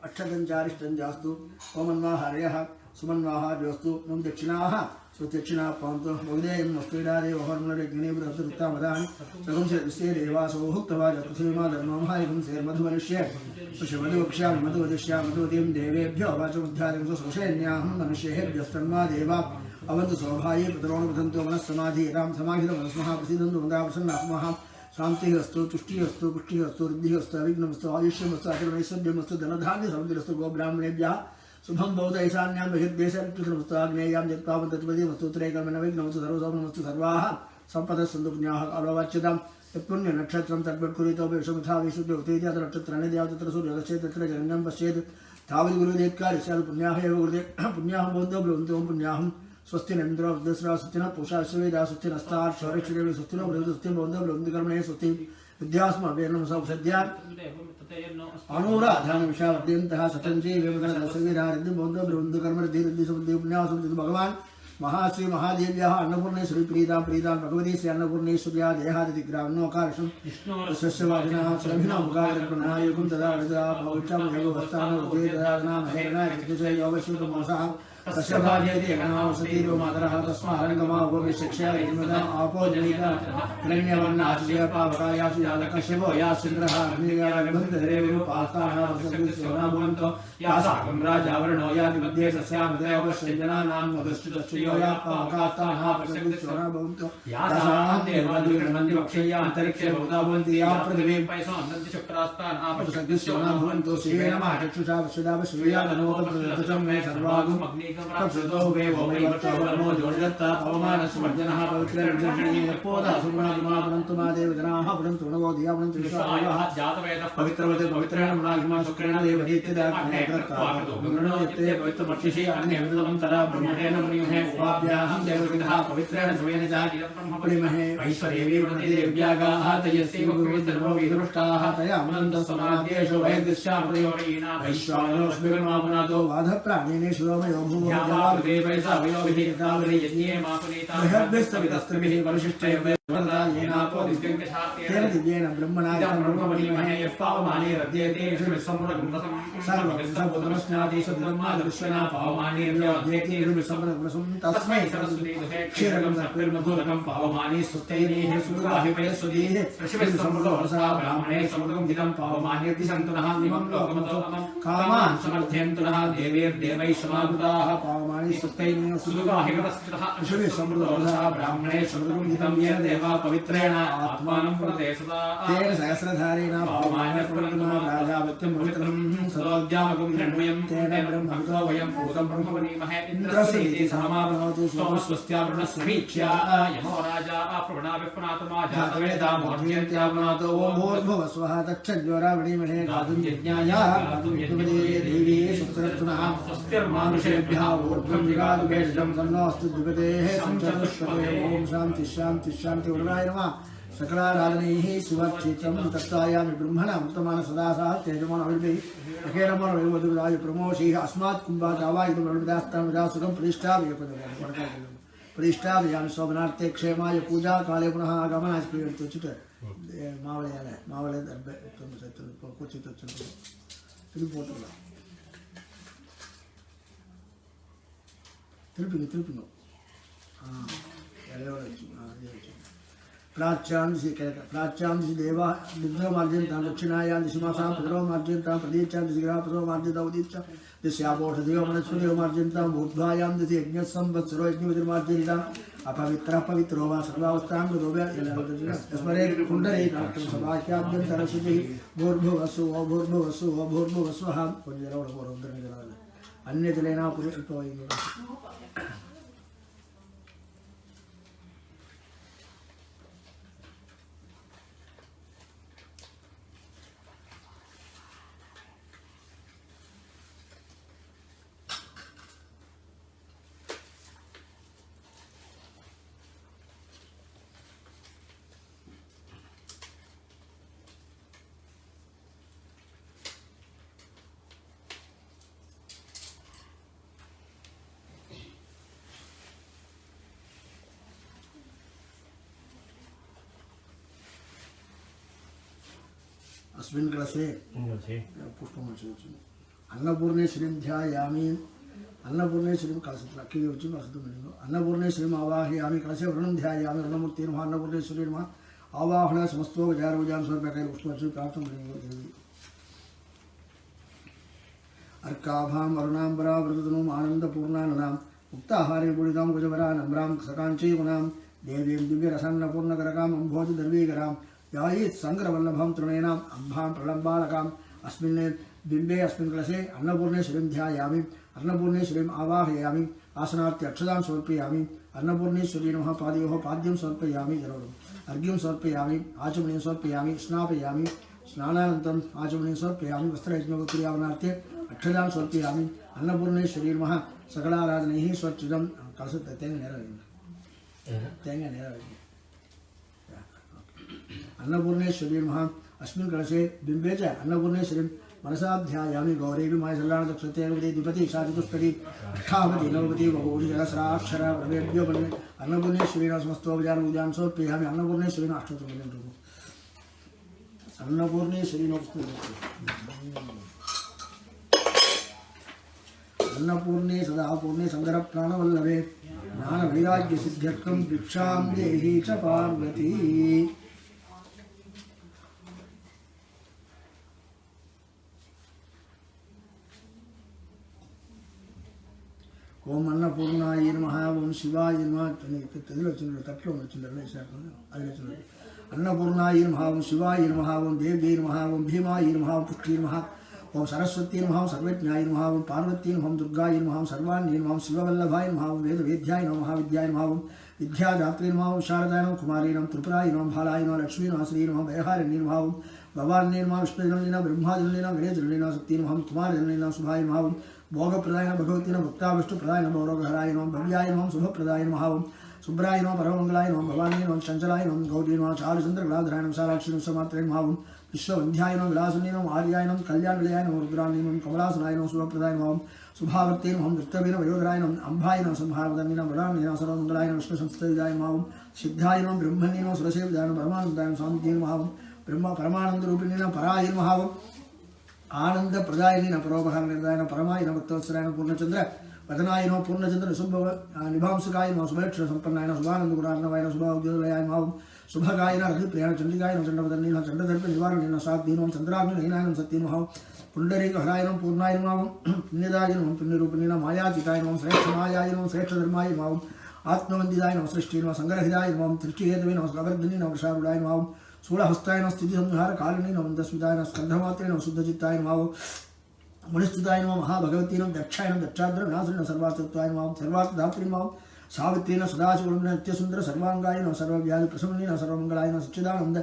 अक्षतंचारिष्टंजास्तु ओमन्वाहार्यः सुमन्वाहार्योस्तु नं दक्षिणाः सुदक्षिणाः पान्तु भगदेयं वस्तुविदादेव हर्मणरग्निवृत्तमदानि सगुंसदस्य देवासो भुक्तवा जतुसेमा धर्ममहायकं सेर्मधुमनुष्य पुष्यमधुवक्ष्यामि मधुवदिष्यामि मधुवतीं देवेभ्यो वाचमुद्धारिं सुसुषेण्याहं मनुष्येभ्यस्तन्मा देवा अवन्तु सौभाये प्रतरोणपतन्तो मनस्समाधि राम समाहितमनस्मः प्रसीदन्तु मन्दाप्रसन्नात्मः शांति अस्तु तुष्टि अस्तु पुष्टि अस्तु वृद्धि अस्तु अविघ्नमस्तु आयुष्यमस्तु आचरणैश्वर्यमस्तु धनधान्य समृद्धिरस्तु गोब्राह्मणेभ्यः शुभं भवतु ऐशान्यां बहिर्देशमस्तु आग्नेयां यत्पावन्तत्पदीमस्तु उत्तरेकर्मण विघ्नमस्तु सर्वसौमनमस्तु सर्वाः सम्पदः सन्तु पुण्याः अववाच्यतां यत्पुण्य नक्षत्रं तद्वत्कुरुतोपि विषमुथा विशुद्धोक्तेति अत्र नक्षत्राणि देव तत्र सूर्योदयश्चेत् तत्र जगन्नं पश्येत् तावत् गुरुदेवकार्य स्यात् पुण्याः एव गुरुदेव पुण्याः भवन्तु भवन्तु पुण्याहं स्वस्ति नरेन्द्रो वृद्धस्रा स्वस्तिन पूषा विश्ववेदा स्वस्ति नस्तात् शौरिक्षदेवी स्वस्तिनो वृद्धि स्वस्ति भवन्तु भवन्तु कर्मणे स्वस्ति विद्यास्मभेर्नम सौसद्या अनुराधान विषावर्त्यन्तः सतञ्जी वेमगणदसविधारिद्धि भवन्तु भवन्तु कर्मरिद्धि समृद्धि पुण्यासुद्धि भगवान् महाश्री महादेव्याः अन्नपूर्णे श्रीप्रीतां प्रीतां भगवती श्री अन्नपूर्णेश्वर्या देहादिग्रामणोकारशं सस्यवादिनः सुरभिनमुखाग्रप्रणायुगं तदा रजा भौचं योगवस्थानोजेतदानामहेरणाय तस्य भाजेति गणावसतिरो मातरः तस्मारङ्गमावशिक्षा आपो जनिता हिरण्यवर्णास्य पावकायासु यादकश्यपो यासिन्द्रः अग्नियारभन्तरे विरूपास्ताः वसतिस्योनाभवन्तो यासाकं राजावरणो याति मध्ये तस्यामदेवश्चन्दनानां मधुश्चितश्चयो या पावकास्ताः वसतिस्योनाभवन्तो यासां देवादिगणमन्ति वक्षय्या अन्तरिक्षे भवता भवन्ति या पृथिवीं पैसोऽनन्ति शुक्रास्तान् आपशक्तिस्योनाभवन्तो शिवेन माचक्षुषा वश्यदा वश्यया तनोपप्रदतं मे सर्वागुम् अग्नि तत्सतो वे वैवत्सवनो जोडदत्ता पवमानस्वर्जनः पवित्रर्जनः सुब्रह्मण्यमापनन्तु मा देवजनाः पुरन्तु नवो धियापनन्तु विश्वाः जातवेदः पवित्रवते पवित्रेण मुनाहिमा शुक्रेण देवदीत्यदाग्नेकृत्वागृणो यत्ते पवित्रपक्षिषि अन्यविदं तदा ब्रह्मणेन मुनिमहे उपाभ्याहं देवविदः पवित्रेण सुवेन च पुलिमहे ऐश्वर्येवी वृद्धिदेव्यागाः तयस्यैव गुरुविद्धर्मो विदृष्टाः तया मुनन्तसमाद्येषु वैदिश्यामृयोरीणा वैश्वानरोऽस्मिन्मापुनातो वाधप्राणिने शिरोमयो तेन दिव्येन ब्रह्मणाय ब्रह्मणीमहे यः पावमाने रद्यते सर्वस्नादिशब्दब्रह्मादृश्यना पावमानेर्योऽध्येति निर्विसम्पन्नगुणसं तस्मै सरस्वती क्षीरकं सर्पिर्मधुरकं पावमाने सुस्तैनेः सुगाहिपयस्वतीः ऋषिभिस्समृतोरसा ब्राह्मणे समृतं हितं पावमानेर्ति सन्तुनः निमं लोकमतोमं कामान् समर्थयन्तु नः देवैर्देवैः समागताः पावमाने सुस्तैनेः सुगाहिपयस्वतः ऋषिभिस्समृतोरसा ब्राह्मणे समृतं हितं येन देवा पवित्रेण आत्मानं प्रदेशता तेन सहस्रधारेण पावमानेर्पुरन्दमा राजावत्यं पवित्रं सदोद्यामकं हिरण्मयं तेन ब्रह्मभूतो वयं भूतं ब्रह्मवनीमहे इन्द्रस्येति समाप्नोतु स्वस्त्याप्रणस्वीक्ष्या यमो राजा प्रवणाभिप्रणातमा जातवेदा मोर्ध्यन्त्याप्नातो ओं भूर्भुवस्वः तच्छज्वरावणीमहे गातुं यज्ञाय गातुं यज्ञपदे देवी सुत्रत्नः स्वस्तिर्मानुषेभ्यः ऊर्ध्वं जिगातु भेषजं सन्नोऽस्तु द्विपदेः संचतुष्पदे ओं शान्ति शान्ति शान्ति वरुणाय नमः सकलाराधनैः सुवर्चितं तत्तायामि ब्रह्मणा उत्तमान सदा सह तेजमानभिर्भिः अखेरमनोविवदुराय प्रमोषिः अस्मात् कुम्भादावायुधं रविदास्तां विदासुखं प्रतिष्ठापयामि शोभनार्थे क्षेमाय पूजा काले पुनः आगमनाय प्रियन्तु चित मावले दर्बे कुचित तिरुपोतुला तिरुपिनो प्राच्यां देवा दिग्धमार्जयन्तां दक्षिणायां दिशमासां पितरोमार्जयन्तां प्रदीच्यां दिशिग्रापसो मार्जयन्तां उदीच्यां दिश्यापोषदेव मनस्वदेव मार्जयन्तां भूर्ध्वायां दिशि यज्ञसंवत्सरो यज्ञविधिर्मार्जयन्ताम् अपवित्रः पवित्रो वा सर्वावस्थां गतोव्य स्मरे कुण्डले नाट्यं सभाख्याद्यं सरस्वतीः भूर्भुवस्सु भूर्भुवस्सु भूर्भुवस्वः अन्यजलेन अस्मिन् ग्लासे पुष्पं अन्नपूर्णेश्वरीं ध्यायामि अन्नपूर्णेश्वरीं कलशत्र अक्की वच्चि कलशत्र मणिगो अन्नपूर्णेश्वरीं आवाहयामि कलशे वरुणं ध्यायामि वरुणमूर्ति नमः अन्नपूर्णेश्वरी नमः आवाहन समस्तोपचारोपचारं समर्पयामि पुष्पवर्षं प्राप्तं मणिगो देवी अर्काभां अरुणाम्बरावृततनुम् आनन्दपूर्णाननां मुक्ताहारे पूरितां कुजवरां नम्रां सकाञ्चीवनां देवीं दिव्यरसान्नपूर्णकरकाम् अम्भोजदर्वीकरां यायेत् सङ्ग्रवल्लभां तृणेनाम् अम्भां प्रलम्बालकाम् अस्मिन् बिम्बे अस्मिन् कलशे अन्नपूर्णेश्वरीं ध्यायामि अन्नपूर्णेश्वरीम् आवाहयामि आसनार्थे अक्षतां समर्पयामि अन्नपूर्णेश्वरी नमः पादयोः पाद्यं समर्पयामि अर्घ्यं समर्पयामि आचमनीं समर्पयामि स्नापयामि स्नानानन्तरम् आचमनीं समर्पयामि वस्त्रयज्ञोपक्रियावनार्थे अक्षतां समर्पयामि अन्नपूर्णेश्वरी नमः सकलाराधनैः स्वच्छिदं कलशते तेंगा नेरा अन्नपूर्णेश्वरी नमः अस्मिन् कलशे बिम्बे च अन्नपूर्णेश्वरीं मनसा ध्यायामि गौरीं मायसल्लाणदक्षतेवती द्विपति शाचतुष्टि अष्टावति नवपति बहु सहस्राक्षर प्रवेभ्यो बन्ने अन्नपूर्णेश्वरीण समस्तोपचारं पूजां समर्पयामि अन्नपूर्णेश्वरीण अष्टोत्तरं अन्नपूर्णेश्वरीण अन्नपूर्णे सदा पूर्णे शंकर प्राणवल्लभे ज्ञान वैराग्य सिद्ध्यर्थं भिक्षां देहि च पार्वती ओम अन्नपूर्णाय नमः ओम शिवाय नमः अन्नपूर्णाय नमः ओम शिवाय नमः ओम देव्यै नमः ओम भीमाय नमः ओम पुष्टि नमः ओम सरस्वती नमः सर्वज्ञाय नमः ओम पार्वती नमः दुर्गाय नमः सर्वाण्ये नमः शिववल्लभाय नमः वेदवेद्याय नमः महाविद्याय नमः विद्यादात्रे नमः शारदाय नमः कुमारी नमः त्रिपुराय नमः भालाय नमः लक्ष्मी नमः श्री नमः वैहारिण्ये नमः भवान्ये नमः विष्णुजननी नमः ब्रह्माजननी नमः गणेशजननी नमः शक्ति नमः कुमारजननी नमः शुभाय नमः भोगप्रदाय नमः भगवती नमः भक्ता विष्णुप्रदाय नमः भौरोगहराय नमः भव्याय नमः शुभप्रदाय नमः शुभ्राय नमः परममंगलाय नमः भवान्ये नमः चंचलाय नमः गौरी नमः चारुचंद्रकलाधराय नमः साराक्षी नमः समात्रे नमः विश्ववन्ध्याय नमः विलासिनी नमः आर्याय नमः कल्याणनिलयाय नमः रुद्राणी नमः कमलासनाय नमः शुभप्रदाय नमः शुभावर्ते नमः नृत्यवे नमः वयोधराय नमः अम्भाय नमः संहारवदन्नी नमः वराण्ये नमः सर्वमंगलाय नमः विष्णुसंस्थाय नमः सिद्धाय नमः ब्रह्मण्ये नमः सुरसेविताय नमः परमानन्दाय नमः स्वामित्ये नमः ब्रह्म परमानन्दरूपिणे नमः पराय नमः आनंद प्रदायिनी न परोपहार निर्दाय न परमाय न भक्तवत्सराय न पूर्णचंद्र वदनाय नमः पूर्णचंद्र शुभ निभांसुकाय नमः शुभलक्षण संपन्नाय नमः शुभानंद गुणार्णवाय नमः शुभाउद्योगलयाय नमः शुभगाय न रघुप्रियाय चंडिकाय नमः चंडवदन्नी नमः चंडदर्प निवारणे नमः साध्वी नमः चंद्राग्निनयनाय नमः सत्ये नमः पुंडरीकहराय नमः पूर्णाय नमः पुण्यदाय नमः पुण्यरूपिणे नमः मायातीताय नमः श्रेष्ठमायाय नमः श्रेष्ठधर्माय नमः आत्मवन्दिताय नमः सृष्टि नमः संग्रहिताय नमः तृष्टिहेतवे नमः स्कवर्धिनी नमः वृषारूढाय नमः शूलहस्ताय नमः स्थितिसंहार कालिनी नमः दस्मिताय नमः स्कन्धमात्रे नमः शुद्धचित्ताय नमः मणिस्तुताय नमः महाभगवती नमः दक्षाय नमः दक्षाद्र नासि नमः सर्वार्थत्वाय नमः सर्वार्थदात्री नमः सावित्री नमः सदाशिवं नित्यसुन्दर सर्वांगाय नमः सर्वव्याधि प्रशमनी नमः सर्वमंगलाय नमः सच्चिदानंद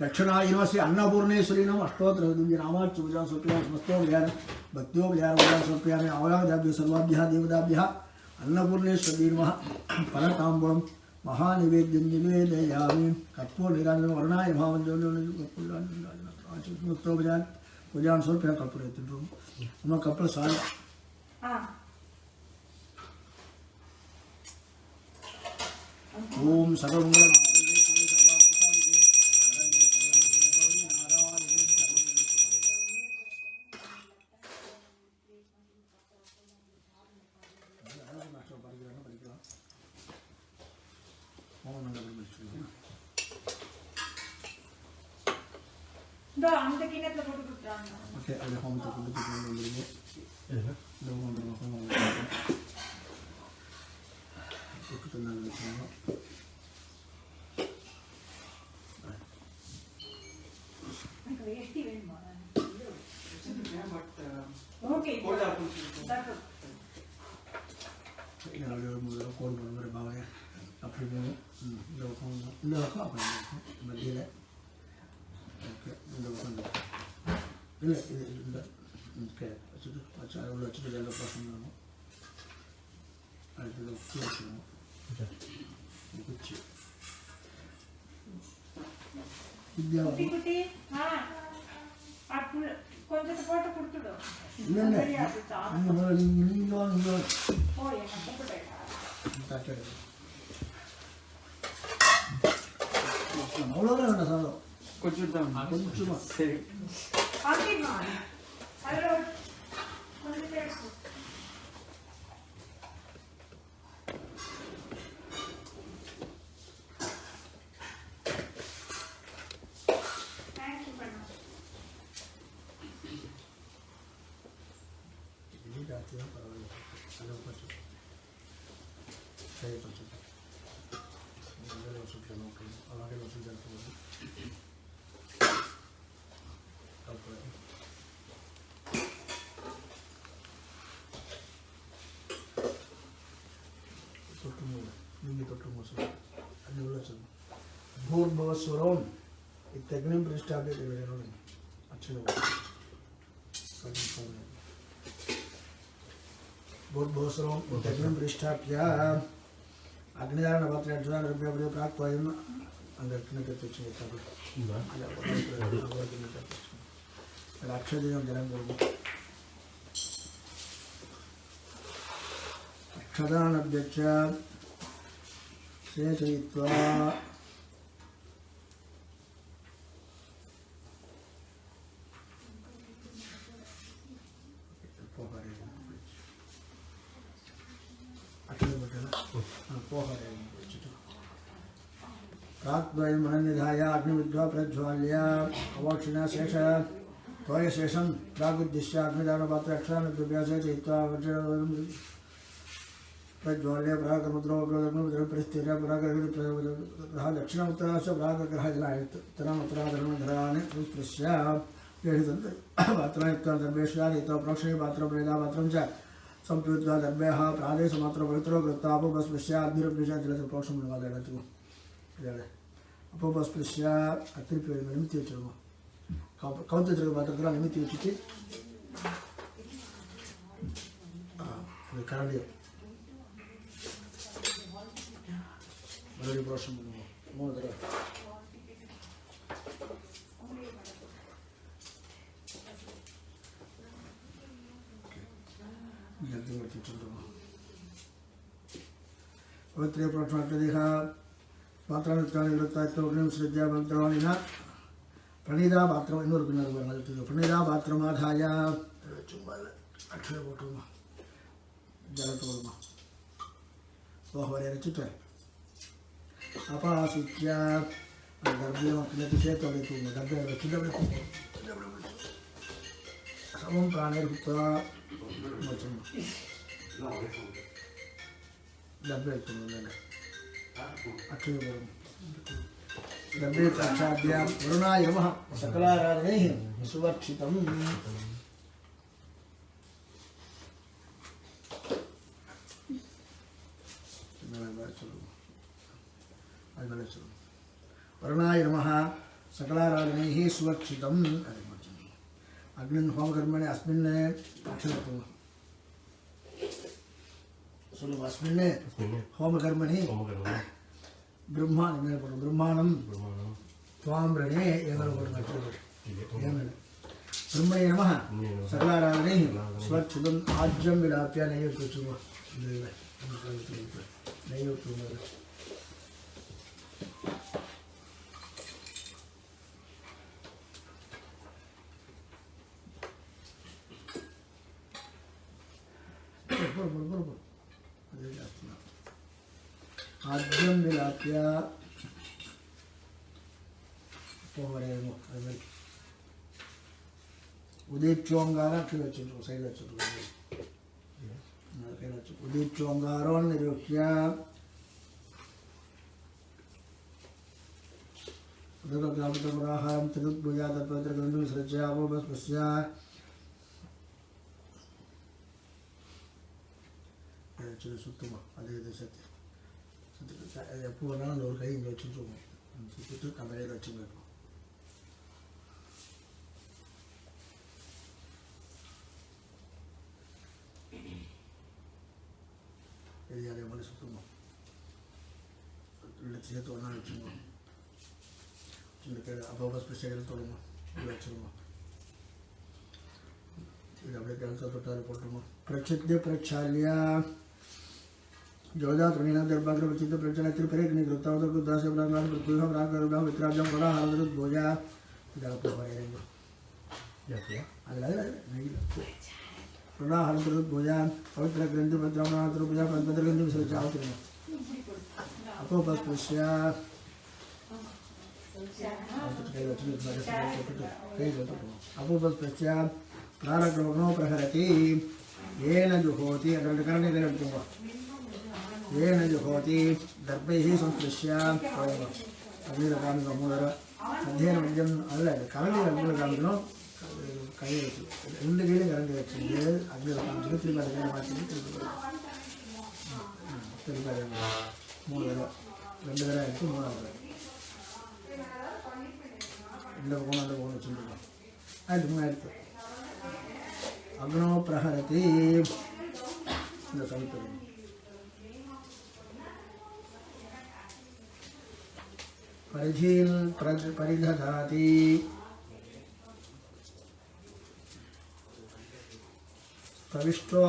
दक्षिणाय नमः श्री अन्नपूर्णेश्वरी नमः अष्टोत्तर दिव्यनामार्च पूजा समर्पयामि समस्तोपचार भक्त्योपचार पूजा समर्पयामि आवलाभ्यः सर्वाभ्यः देवताभ्यः अन्नपूर्णेश्वरी नमः फलताम्बूलं महानिवेद्यं निवेदयामि कर्पूर निराजनं वर्णाय भावोपचार पूजा समर्पयामि कर्पूर मम कपल साल ओम सर्वमंगल Oke, ada home untuk dulu. Aku tenang di sana. Oke. Ini ada mulai korban berbawah ya. Apa ini? Dah apa ini? Berdiri. Oke, udah oke, sudah acara udah sudah jalan pasang nama, ada dulu kursi nama, kursi, dia kuti, aku konten foto kurtu do, ini oh ya, aku percaya, tak ada, orang ada salah. Konjuntam. Konjuntam. Seri. Angin mana? Halo. जाती है सही पहुँचे అలాగే వసూలు జరుగుతుంది भूर्भुवस्वरम इत्यग्निं प्रतिष्ठाप्य अच्छे भूर्भुवस्वरम इत्यग्निं प्रतिष्ठाप्य अग्निदान पात्र अर्जुन रुपये प्राप्त वयम अंदर अक्षदिनं जलं कुर्मः अक्षदानभ्यच्च सेचयित्वा प्राक्द्वयं मननिधाय अग्निविद्वा प्रज्वाल्य अवक्षिणा शेष त्वयशेषं प्रागुद्दिश्य अग्निदानपात्र अक्षरान्नद्रव्यासे चयित्वा प्रज्वाल्य प्रागमुद्रोग्रस्थिर्य प्रागग्रह दक्षिणोत्तराश्च प्रागग्रहजलायतरामुत्तराधर्मधरान् संस्पृश्य पात्रायुक्तं दर्भेश्वादितो प्रोक्षणे पात्रं च संप्युत्वा दर्भ्यः प्रादेशमात्र पवित्रो कृत्वापोपस्पृश्य अग्निरुपनिषा जलस्य प्रोक्षं निवादयतु अपोपस्पृश्य अतिरिपि निमित्ति वच्चिरुमो कौन्तुक पात्रत्र निमित्ति वच्चिट्टि करण्डि मरुडि प्रोक्षं मोदर पवित्रे प्रोक्षमार्थदेहा पात्राणि सृज्य मंत्रवाणिन प्रणीता पात्रम इन्नोरु पिन्नारु वरनदु प्रणीता पात्रमाधाय अक्षय पोटुम जलतोलम सोहवरे चित्र अपासित्य गर्भ्यम किलति चेतोलेतु गर्भ्य चिदबे समं प्राणेर्भूत्वा मोचम गर्भ्य तुमने अक्षयवरम दब्बे साक्षाद्यां वरुणाय नमः सकलाराधनैः सुवर्क्षितम् वरुणाय नमः सकलाराधनैः सुवर्क्षितम् अग्निं होमकर्मणे अस्मिन् अक्षरतु सुलभ अस्मिन् होमकर्मणि ब्रह्माणं त्वां रणे ब्रह्मणे नमः सकलाराधनैः स्वच्छुदम् आज्यं विलाप्य नैवेद्यं आद्यं विलाप्य पोहरेमो उदीप्योंगार किलचुटु सैलचुटु उदीप्योंगारोन् निरूह्य उदकग्रामतमराहारं त्रिदुद्भुजा तत्पत्रगन्धं सृज्य अवोपस्पस्य सुत्तम अदे सत्य पूर्ण लोर कहीं जो चीज़ों में तो कमरे का चीज़ है ये यार वाले सुतुम लक्ष्य तो ना चीज़ के अब बस स्पेशल तो ना लक्ष्य में ये अपने क्या तो तार रिपोर्ट में प्रक्षिप्त प्रक्षाल्य जोधा त्रिणा दर्भाग्र प्रचित प्रचना त्रिपरे निकृता उदर गुदासे ब्राह्मण प्रत्युह ब्राह्मण विक्राजम बड़ा हालत भोजा इधर तो पड़े क्या किया अगला नहीं बड़ा हालत भोजा पवित्र ग्रंथ भद्रमना त्रिपुजा पवित्र ग्रंथ से जाओ त्रिना अपो बस पुष्या अपो बस पुष्या प्रारक्रमणो प्रहरति येन जुहोति येन जुहोति दर्भैः संस्पृश्य अग्निरकामिकमूलर मध्येन मध्यम अल्ल करण्डी अग्निरकामिकनो कई वच्चु ரெண்டு கையில கரண்டி வச்சிட்டு அக்னிரகாமிக்கு திருப்பி அதை கையில மாற்றிட்டு திருப்பி மூணு தடவை ரெண்டு தடவை எடுத்து மூணாவது இந்த பக்கம் அந்த பக்கம் வச்சுருக்கோம் அது மூணாயிரத்து अग्नो प्रहरति परिधीन् परिदधाति स्तविष्टो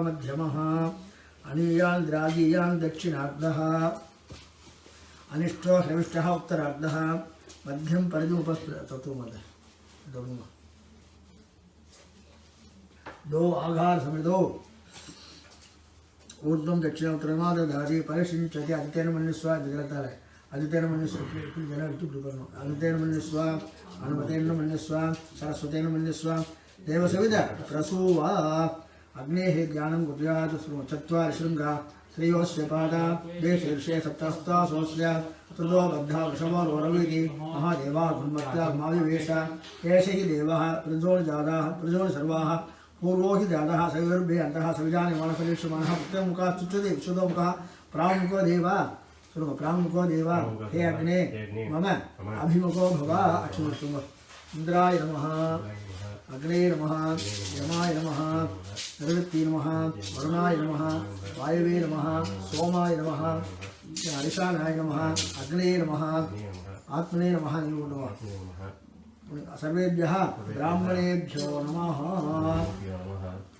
मध्यमः अनीयान् द्रागीयान् दक्षिणार्धः अनिष्टो ह्रविष्टः उत्तरार्धः मध्यम परिधुमुपस्पृशति दो आघार समिदो ऊर्ध्वं दक्षिणं उत्तरमादधाति परिशिंचति आदित्येन मन्यस्व जगताले आदित्येन मन्यस्व जन इत्युक्तं आदित्येन मन्यस्व हनुमतेन मन्यस्व सरस्वतेन मन्यस्व देवसविद प्रसूवा अग्नेः ज्ञानं कुर्यात् चत्वारि शृङ्गा श्रेयोस्य पादा देशीर्षे सप्तहस्तासोऽस्य चतुर्दो बद्धा वृषभो रोरवीति महादेवा गुन्मत्ता माविवेश एष हि देवः प्रजोनिजाताः प्रजोनि सर्वाः पूर्वो हि जातः सविर्भे अन्तः सविजानि मानसलीक्षमाणः पुत्रमुखः चुच्यते विशुद्धमुखः प्रामुखो देव प्रामुखो देव हे अग्ने मम अभिमुखो भव अक्षुष्टुम इन्द्राय नमः अग्ने नमः यमाय नमः निरवृत्ति नमः वरुणाय नमः वायवे नमः सोमाय नमः हरिशानाय नमः अग्ने नमः आत्मने नमः सर्वेभ्यः ब्राह्मणेभ्यो नमः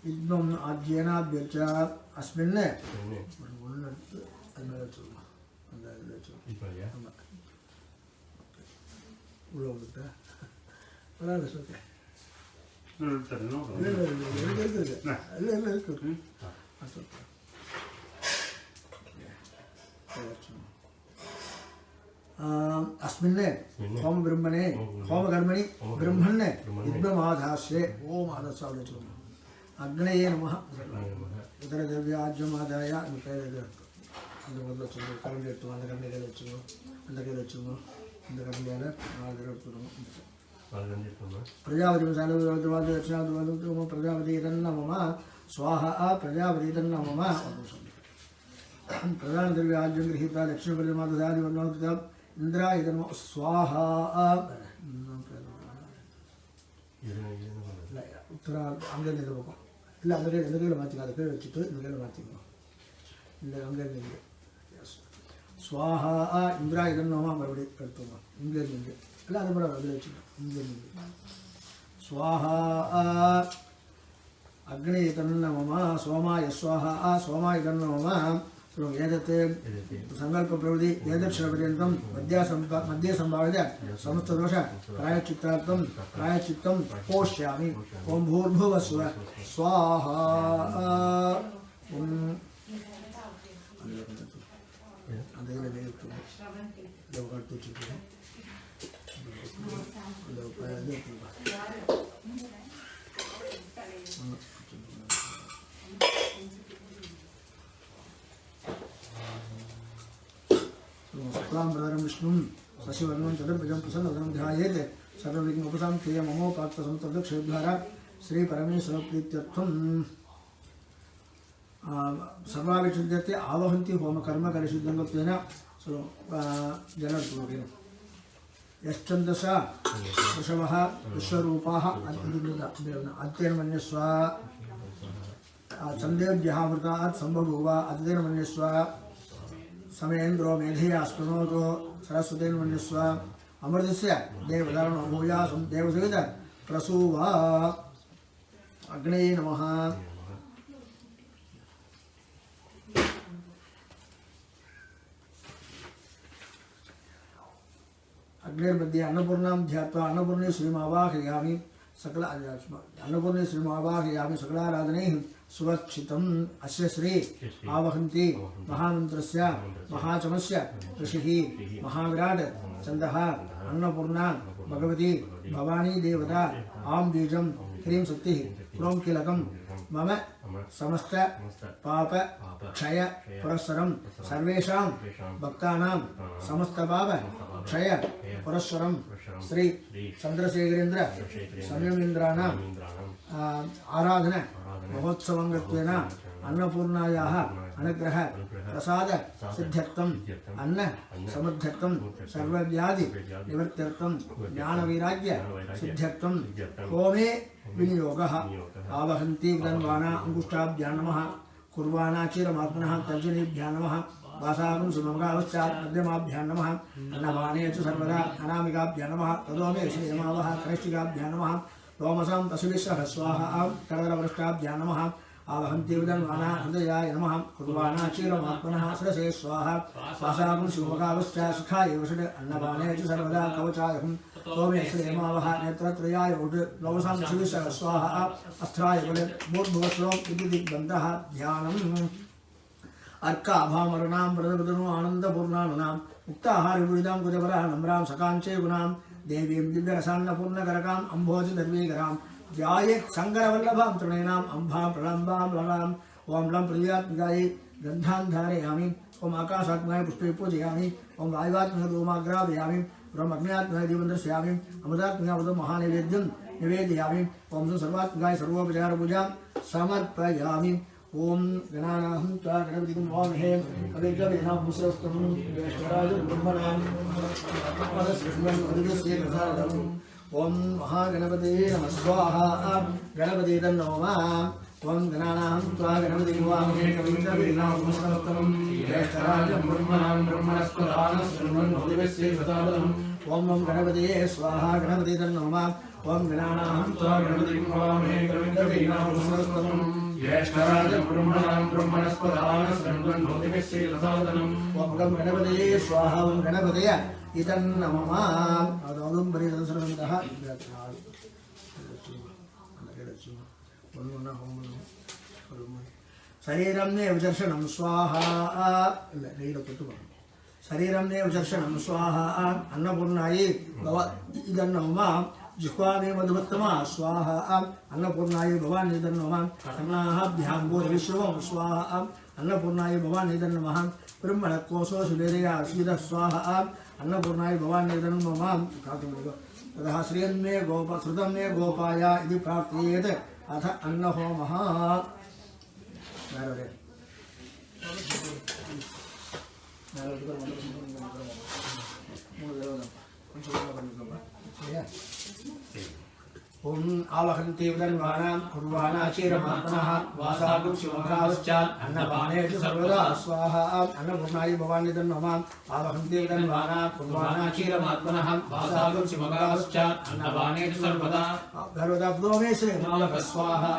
इद्मम् आद्येनाभ्यश्च अस्मिन् अस्मिन् होम ब्रह्मणे होम कर्मणि ब्रह्मण् विद्ममाधास्ये ओम आदस्वावचो अग्नये नमः इतर द्रव्याज्यमादाय அந்த முதல்ல வச்சுக்கணும் கரண்டி எடுத்துவோம் அந்த கரண்டி கையில் வச்சுக்கணும் அந்த கையில் வச்சுக்கணும் இந்த கரண்டியால் 4 தடவை எடுத்துக்கணும் प्रजापति दक्षिणाद्वाद प्रजापति मम स्वाहा प्रजापति मम प्रधान द्रव्य आज्यं गृहीत्वा दक्षिण प्रजमादधादिवर्णोक्ता इंद्रा इदं स्वाहा उत्तर अंगे निलबको இல்ல அந்த கையில மாத்திங்க அதை கீழ வச்சிட்டு இந்த கையில மாத்திங்க இந்த அங்கே நிங்க स्वाहा इंद्रा इदं नमः மறுபடி எடுத்துங்க இங்க நிங்க இல்ல அது கூட அதுல வச்சிங்க இங்க நிங்க स्वाहा अग्नि इदं मम सोमाय स्वाहा सोमाय इदं मम एतत् संकल्प प्रवृत्ति एतत्क्षणपर्यन्तं मध्ये संभाव्य समस्तदोष प्रायश्चित्तार्थं प्रायश्चित्तं पोष्यामि ओम भूर्भुवस्व स्वाहा शुक्लांबरधरं विष्णुं शशिवर्णं चतुर्भुजं प्रसन्नवदनं ध्यायेत् सर्वविघ्नोपशान्तये ममोपात्तसंतप्तक्षेभ्यः श्रीपरमेश्वरप्रीत्यर्थं सर्वाभिषुद्धते आवहन्ति होमकर्म करिशुद्धङ्गत्वेन जनरूपेण यश्चन्दश वृषभः विश्वरूपाः अद्येन मन्यस्व चन्देभ्यः मृतात् सम्बभूव अद्येन मन्यस्व समेन्द्रो मेधया स्पृणोतु सरस्वतेन मन्यस्व अमृतस्य देवधर्म भूयासं देवसविद प्रसूवा अग्ने नमः अग्निर्मध्ये अन्नपूर्णां ध्यात्वा अन्नपूर्णे श्रीमावाहयामि सकल अन्नपूर्णे श्रीमावाहयामि सकलाराधनैः सुरक्षितम् अस्य श्री आवहन्ति महामन्त्रस्य महाचमस्य ऋषिः महाविराट् चन्दः अन्नपूर्णा भगवती भवानी देवता आम बीजम ह्रीं शक्ति क्रों कीलकम मम समस्त पाप क्षय पुरस्सरं सर्वेषां भक्तानां समस्त पाप क्षय पुरस्सरं श्री चंद्रशेखरेन्द्र संयमेन्द्राणां आराधना महोत्सवंगत्वेन अन्नपूर्णायाः अनुग्रह प्रसाद सिद्ध्यर्थम अन्न समुद्धर्थम सर्वव्याधि निवृत्त्यर्थम ज्ञान वैराग्य सिद्ध्यर्थम होमे विनियोगः आवहन्ति विदन्वाना अंगुष्ठाभ्यां नमः कुर्वाणा क्षीरमात्मनः तर्जनीभ्यां नमः वासागं सुमगावश्चात् मध्यमाभ्यां नमः अन्नपाने च सर्वदा अनामिकाभ्यां नमः तदोमे श्रीयमावः क्रैष्टिकाभ्यां नमः लोमसां पशुभिः स्वाहा करदलवृष्टाभ्यां नमः आवहन्ति विदन्वाना हृदयाय नमः कुर्वाणा क्षीरमात्मनः सरसे स्वाहा वासागं सुमगावश्चात् सुखाय वषट् अन्नपाने च सर्वदा कवचायहं तोमे श्रीयमावः नेत्रत्रयाय उड लोमसां पशुभिः स्वाहा अस्त्राय बले भूर्भुवस्वं विद्युदिग्बन्धः ध्यानम् अर्काभामरणां प्रदपदनु आनन्दपूर्णानुनां मुक्ताहारविविधां कुजवरां नम्रां सकाञ्चे गुणां देवीं दिव्यरसान्नपूर्णकरकाम् अम्भोजदर्वीकरां ध्यायेत् शङ्करवल्लभां तृणीनाम् अम्भां प्रलम्बां ललाम् ॐ लं पृथिव्यात्मिकायै गन्धां धारयामि ॐ आकाशात्मकाय पुष्पे पूजयामि ॐ वायुवात्मकाय धूमाग्रापयामि ॐ अग्न्यात्मकाय दीपं दर्शयामि अमृतात्मकाय अमृतं महानैवेद्यं निवेदयामि ॐ सर्वात्मकाय सर्वोपचारपूजां समर्पयामि ओम गणानाहं त्वा गणपतिं वामहे कविकवीनां मुसरस्तं ज्येष्ठराजब्रह्मणां पदस्कृष्णं प्रसादम् ओम महागणपतये नमः स्वाहा गणपति तन्नो नमः ओम गणानाहं त्वा गणपतिं वामहे कविकवीनां मुसरस्तं ज्येष्ठराजब्रह्मणां ब्रह्मणस्पदानशृण्वन् प्रसादम् ओम गणपतये स्वाहा गणपति तन्नो नमः ओम गणानाहं त्वा गणपतिं वामहे कविकवीनां मुसरस्तं ज्येष्ठराजब्रह्मणां ब्रह्मणस्पदानशृण्वन् ओम गणपतये स्वाहा ओम गणपतय इतन्नमः आदौं परिदर्शनन्तः शरीरं ने विचर्षणं स्वाहा शरीरं ने विचर्षणं स्वाहा अन्नपूर्णायै भव इदन्नमः जिह्वामे मधुमत्तमा स्वाहा अन्नपूर्णायै भवानी नमः अन्नाभ्यां भूरिविश्वं स्वाहा अन्नपूर्णायै भवानी नमः ब्रह्मणकोशो सुवेदया शीत स्वाहा अन्नपूर्णायै भवानी नमः ततः श्रियन्मे गोप श्रुतं मे गोपाय इति प्रार्थयेत् अथ अन्नहोमः ओम आवहन्ति विदन्वानां कुर्वाणा क्षीरमात्मनः वासागं शिवकावश्चात् अन्नपाने च सर्वदा स्वाहा अन्नपूर्णायै भवानी नमः आवहन्ति विदन्वानां कुर्वाणा क्षीरमात्मनः वासागं शिवकावश्चात् अन्नपाने च सर्वदा गर्वदाब्दोमे श्रीमालक स्वाहा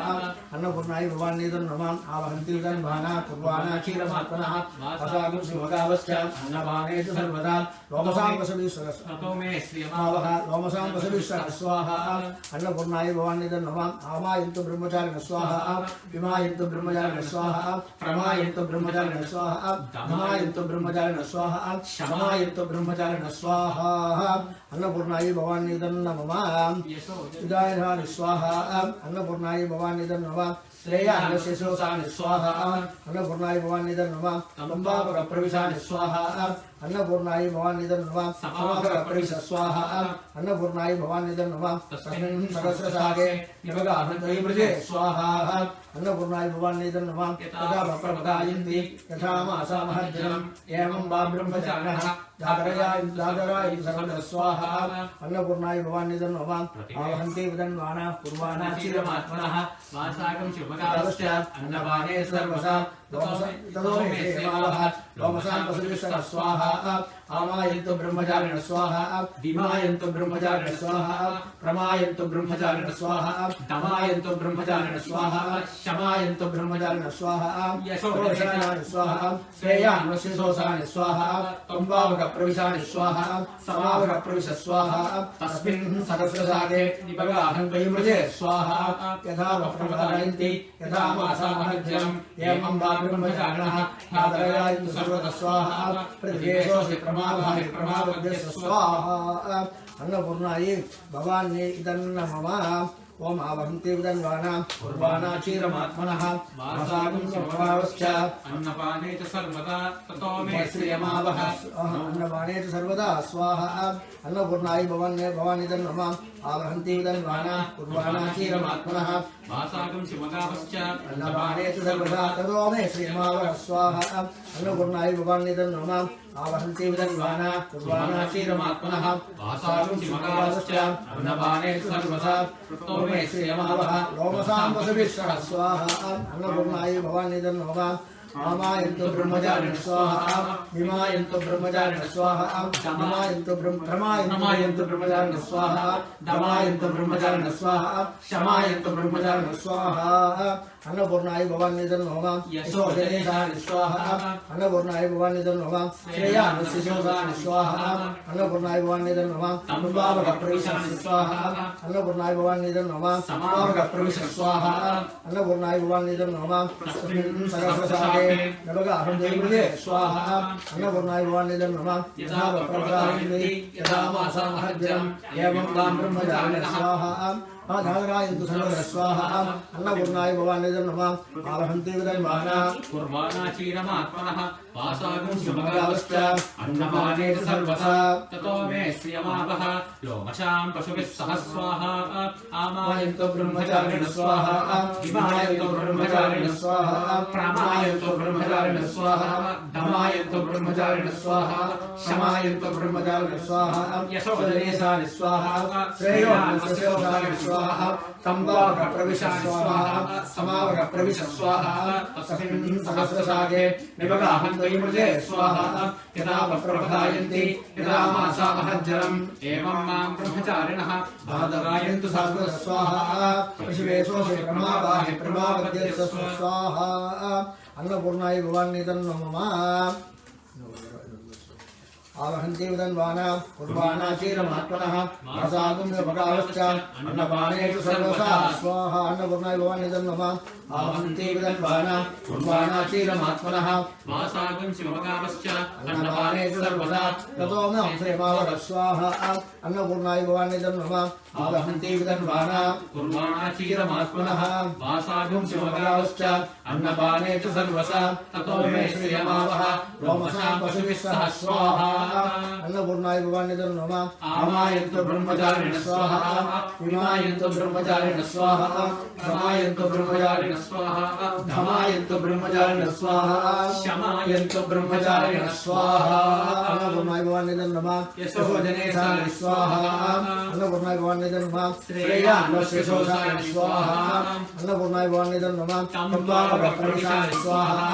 अन्नपूर्णायै भवानी नमः आवहन्ति विदन्वानां कुर्वाणा क्षीरमात्मनः वासागं शिवकावश्चात् अन्नपाने च सर्वदा लोमसां वसविश्वरस्तोमे श्रीमावः लोमसां वसविश्वर स्वाहा अन्नपूर्णायै भवानी नमः आमायन्तु ब्रह्मचारिण स्वाहा विमायन्तु ब्रह्मचारिण स्वाहा प्रमायन्तु ब्रह्मचारिण स्वाहा धमायन्तु ब्रह्मचारिण स्वाहा शमायन्तु ब्रह्मचारिण स्वाहा अन्नपूर्णायै भवानी नमः उदायधानि स्वाहा अन्नपूर्णायै भवानी नमः श्रेयानशेषोसानि स्वाहा अन्नपूर्णायै भवानी नमः लम्बावर प्रविशानि स्वाहा अन्नपूर्णायै भवानी नमः समावर प्रविश स्वाहा अन्नपूर्णायै भवानी नमः तस्मिन् सहस्रसागे निमगाहन्तैवृजे स्वाहा अन्नपूर्णायै भवानी नमः तथा प्रपदायन्ति यथा मासामहज्जनम् एवं वा ब्रह्मचारिणः जागराय सर्वदा स्वाहा अन्नपूर्णायै भवानी नमः आवहन्ति विदन्वाना कुर्वाणा क्षीरमात्मनः वासागं शिवकावश्चात् अन्नपाने सर्वसा तदोमे श्रीमावः लोमसां पशुभिः स्वाहा आमायन्तु ब्रह्मचारिण स्वाहा दिमायन्तु ब्रह्मचारिण स्वाहा प्रमायन्तु ब्रह्मचारिण स्वाहा दमायन्तु ब्रह्मचारिण स्वाहा शमायन्तु ब्रह्मचारिण स्वाहा यशोषणानि स्वाहा श्रेयान्वशिषोषाणि स्वाहा त्वम्बावक प्रविशानि स्वाहा समावक प्रविश स्वाहा तस्मिन् सहस्रसागे निपगाहं वैमृजे स्वाहा यथा प्रपदायन्ति यथा मासामहज्जनम् एवं वा ब्रह्मचारिणः नादरयायन्तु सर्वतः स्वाहा प्रतिवेशोऽसि प्रमावाहि प्रमावद्यस्य स्वाहा अन्नपूर्णायै भवान्यै इदन्न मम ओम आवहन्ते विदन्वानां कुर्वाणाचीरमात्मनः वासागुं स्वभावश्च अन्नपाने च सर्वदा ततो मे श्रियमावह अन्नपाने च सर्वदा स्वाहा अन्नपूर्णायै भवान्निदं मम आवहन्ते विदन्वानां कुर्वाणाचीरमात्मनः वासागुं शिवगावश्च अन्नपाने च सर्वदा ततो मे श्रियमावह स्वाहा अन्नपूर्णायै भवान्निदं मम आवहन्ते विदन्वानां कुर्वाणाचीरमात्मनः वासागुं शिवगावश्च अन्नपाने च सर्वदा ततो मे श्रियमावह लोमसां वसुभिः स्वाहा अन्नपूर्णायै भवान्निदं मम आमायन्तु ब्रह्मचारिण स्वाहा विमायन्तु ब्रह्मचारिण स्वाहा दमायन्तु प्रमायन्तु ब्रह्मचारिण स्वाहा दमायन्तु ब्रह्मचारिण स्वाहा शमायन्तु ब्रह्मचारिण स्वाहा अन्नपूर्णायै भवान्निदं मम यशोजनेशानि स्वाहा अन्नपूर्णायै भवान्निदं मम श्रेयानुशिशोषानि स्वाहा अन्नपूर्णायै भवान्निदं मम तम्बावकप्रविशानि स्वाहा अन्नपूर्णायै भवान्निदं मम समावकप्रविश स्वाहा अन्नपूर्णायै भवान्निदं मम तस्मिन् सहस्रसारे नवगाहं देवृते स्वाहा अन्नपूर्णायै भवान्निदं मम यथा प्रप्रदायिनी यथा मासामहज्जम् एवं तां ब्रह्मचारिणः स्वाहा आधारायन्तु सर्वदा स्वाहा अन्नपूर्णायै भवान्निदं मम आवहन्ते विदन्वानां कुर्वाणाचीरमात्मनः वासागुं शिवगावश्च अन्नपाने च सर्वदा ततो मे श्रियमावह लोमशां पशुभिः सह स्वाहा आमायन्तु ब्रह्मचारिण स्वाहा विमायन्तु ब्रह्मचारिण स्वाहा प्रामायन्तु ब्रह्मचारिण स्वाहा दमायन्तु ब्रह्मचारिण स्वाहा शमायन्तु ब्रह्मचारिण स्वाहा यशोजनेशानि स्वाहा श्रेयोन्नस्योषानि स्वाहा तम्बावकप्रविश स्वाहा समावकप्रविश स्वाहा तस्मिन् सहस्रसागे निवगाहं द्वैमृते स्वाहा यदा प्रप्रदायन्ति यदा मासामहज्जरम् एवं मां ब्रह्मचारिणः बाधरायन्तु सर्वदा स्वाहा शिवेशोषे प्रमावाहि प्रमावद्यस्य स्वाहा अन्नपूर्णायै भवान्निदं मम आवहन्ते विदन्वानां कुर्वाणाचीरमात्मनः वासागुं स्वभावश्च अन्नपाने च सर्वदा स्वाहा अन्नपूर्णायै भवान्निदं मम आवहन्ते विदन्वानां कुर्वाणाचीरमात्मनः वासागुं शिवगावश्च अन्नपाने च सर्वदा ततो मे श्रेयमावह स्वाहा अन्नपूर्णायै भवान्निदं मम आवहन्ते विदन्वानां कुर्वाणाचीरमात्मनः वासागुं शिवगावश्च अन्नपाने च सर्वदा ततो मे श्रियमावह लोमसां पशुभिः सह स्वाहा अन्नपूर्णायै भवान्निदं मम आमायन्तु ब्रह्मचारिण स्वाहा विमायन्तु ब्रह्मचारिण स्वाहा धमायन्तु ब्रह्मचारिण स्वाहा धमायन्तु ब्रह्मचारिण स्वाहा शमायन्तु ब्रह्मचारिण स्वाहा अन्नपूर्णायै भवान्निदं मम यशोजनेशानि स्वाहा अन्नपूर्णायै भवान्निदं मम श्रेयान्नस्योषानि स्वाहा अन्नपूर्णायै भवान्निदं मम तम्बावकप्रविशानि स्वाहा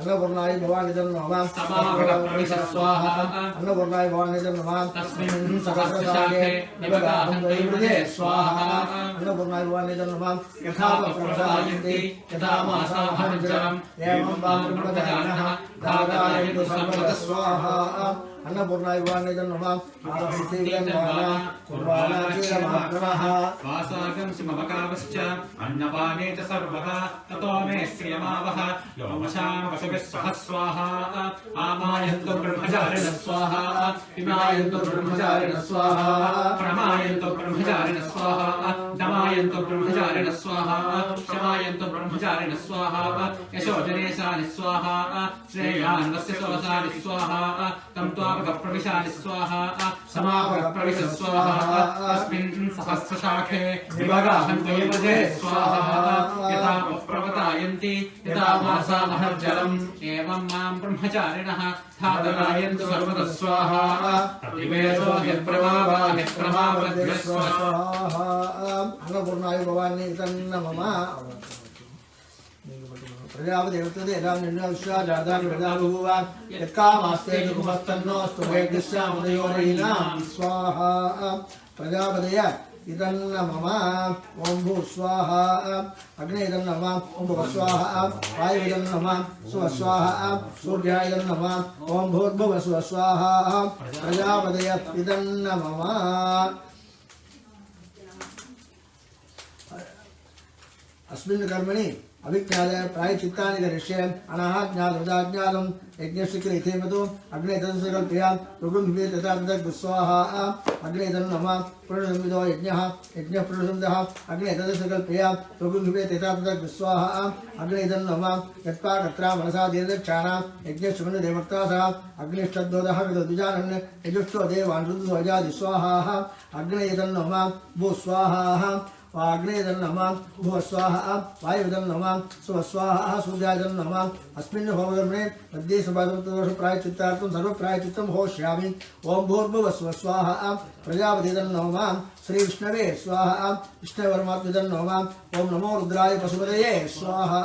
अन्नपूर्णायै भवान्निदं मम समावकप्रविश स्वाहा अन्नपूर्णायै भवान्निदं मम तस्मिन् सहस्रसागे निवगाहं द्वैमृते स्वाहा अन्नपूर्णायै भवान्निदं मम यथा प्रप्रदायन्ति यथा मासामहज्जरम् एवं मां ब्रह्मचारिणः धारायन्तु सर्वदा स्वाहा अन्नपूर्णायै भवान्निदं मम आवहन्ते विदन्वानां कुर्वाणाचीरमात्मनः वासागं शिवगावश्च अन्नपाने च सर्वदा ततो मे श्रियमावह लोमशां पशुभिः सह स्वाहा आमायन्तु ब्रह्मचारिण स्वाहा विमायन्तु ब्रह्मचारिण स्वाहा प्रमायन्तु ब्रह्मचारिण स्वाहा दमायन्तु ब्रह्मचारिण स्वाहा शमायन्तु ब्रह्मचारिण स्वाहा यशोजनेशानि स्वाहा श्रेयान्नस्य सोषानि स्वाहा तं त्वावकप्रविशानि स्वाहा समावकप्रविश स्वाहा तस्मिन् सहस्रशाखे निवगाहं द्वैमृते स्वाहा यथा प्रपदायन्ति यथा मासामहज्जरम् एवं मां ब्रह्मचारिणः धारयन्तु सर्वदा स्वाहा प्रतिवेशोऽहि प्रमावाहि प्रमावद्य स्वाहा अन्नपूर्णायै भवान्निदं मम प्रजापतिवर्तते यदा निर्णयविश्वाजातानि प्रजा बभूव यत्कामास्ते कुमस्तन्नोऽस्तु वैद्यस्यामुदयोरयिनां स्वाहा प्रजापतय इदं मम ॐ भू स्वाहा अग्ने इदं नम ॐ भुव स्वाहा वायु इदं नम स्व स्वाहा सूर्याय इदं नम ॐ भूर्भुव स्व स्वाहा प्रजापतय इदं मम अस्मिन् कर्मणि अभिज्ञाय प्रायश्चित्तानि करिष्ये अनाज्ञातं यज्ञस्य कृतेमतो अग्ने तदसकल्पया रुगुंभिः तथा तद्विस्वाहा अग्ने तन्नम पुरुषसंविदो यज्ञः पुरुषसंविदः अग्ने तदसकल्पया रुगुंभिः तथा तद्विस्वाहा अग्ने तन्नम यत्पाकत्रा मनसा दीर्घक्षाणा यज्ञस्य देवक्तासः अग्निष्ठद्वदः विदुजानन् यजुष्टो देवान् रुद्रध्वजादिस्वाहा अग्ने तन्नम भूस्वाहा वाग्नेदन्नम भुवस्वाहा वायुदन्नम सुवस्वाहा सूर्यादन्नम अस्मिन् होमकर्मणे मध्ये सभासमत्वदोष प्रायश्चित्तार्थं सर्वप्रायश्चित्तं होष्यामि ओम भूर्भुवस्व स्वाहा प्रजापतिदन्नम श्री विष्णवे स्वाहा विष्णुवर्मात्मदन्नम ओम नमो रुद्राय पशुपतये स्वाहा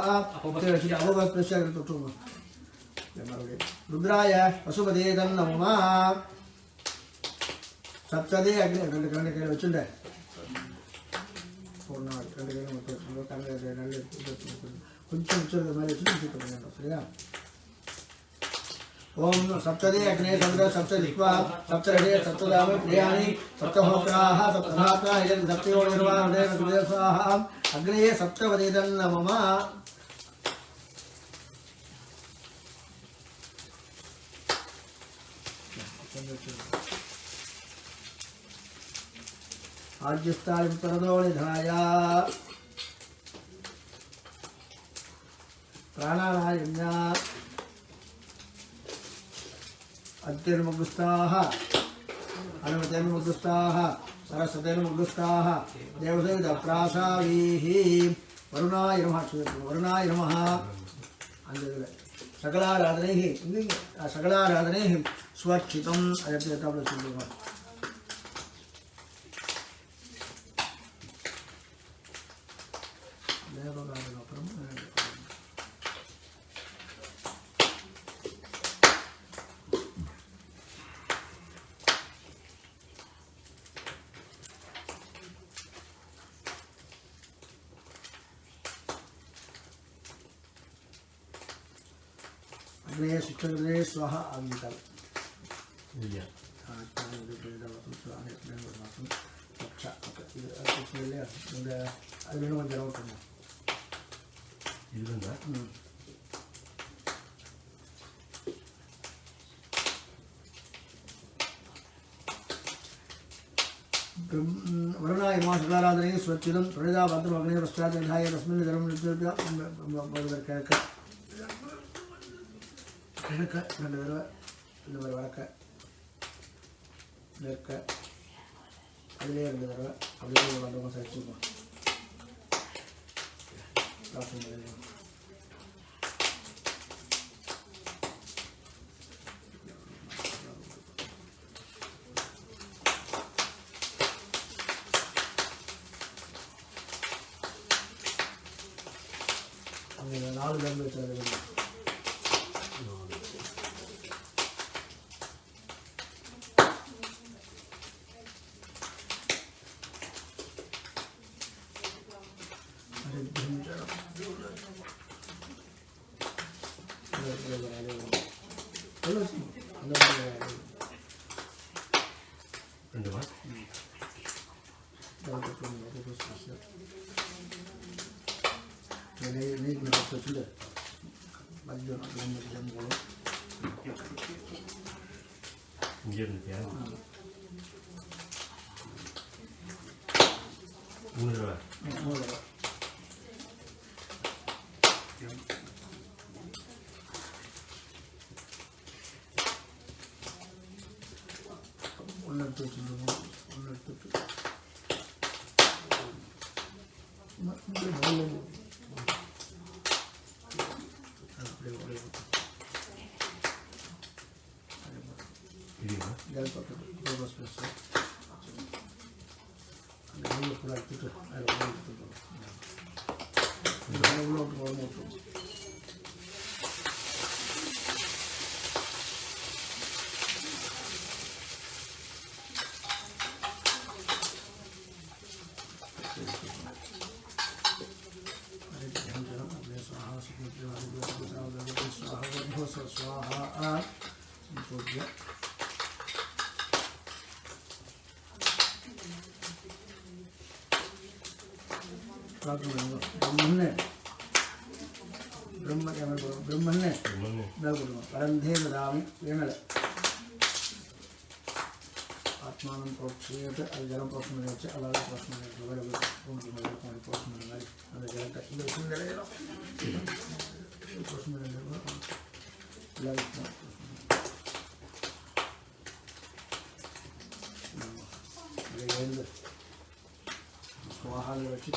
रुद्राय पशुपतये दन्नम सप्तदे अग्नि वच्चुंडे ओम सप्तदे अग्ने सप्त सप्तदिक्वा सप्तरहे सप्तदाम प्रियाणि सप्तहोत्राः सप्तधात्रा सप्तयो निर्वाणदेव स्वाहा अग्ने सप्तवदेदन्नमम आज्यस्तालिं परदो निधाय प्राणानायम्या अद्यर्मुग्धस्ताः अनुमतिर्मुग्धस्ताः सरस्वतीर्मुग्धस्ताः देवसविदप्रासावीः वरुणाय नमः सकलाराधनैः स्वच्छितम् अयत्यतावलसिद्धम् अग्ने शिक्षणे स्वाहा आगमितम् वरुणाय नमः सकलाराधने स्वच्छितं प्रणिदापात्रम् अग्ने पश्चात् निधाय तस्मिन् धर्मं கிழக்க 2 தடவை இந்த மாதிரி வடக்க மேற்க அதிலே 2 தடவை அப்படியே ஒரு 2 மாதம் வச்சுப்போம் அங்கே 4 தடவை வச்சு ब्रह्मण्य परंधे ददामि वेणल आत्मानं प्रोक्षेयत जलं प्रोक्षणीयच अलग प्रोक्षणीय प्रोक्षणीय ಅದು ಜಲಕ ಇದು ಸುಂದರ ಏನೋ ಪ್ರೋಕ್ಷಣೀಯ ಎಲ್ಲ स्वाहा रचित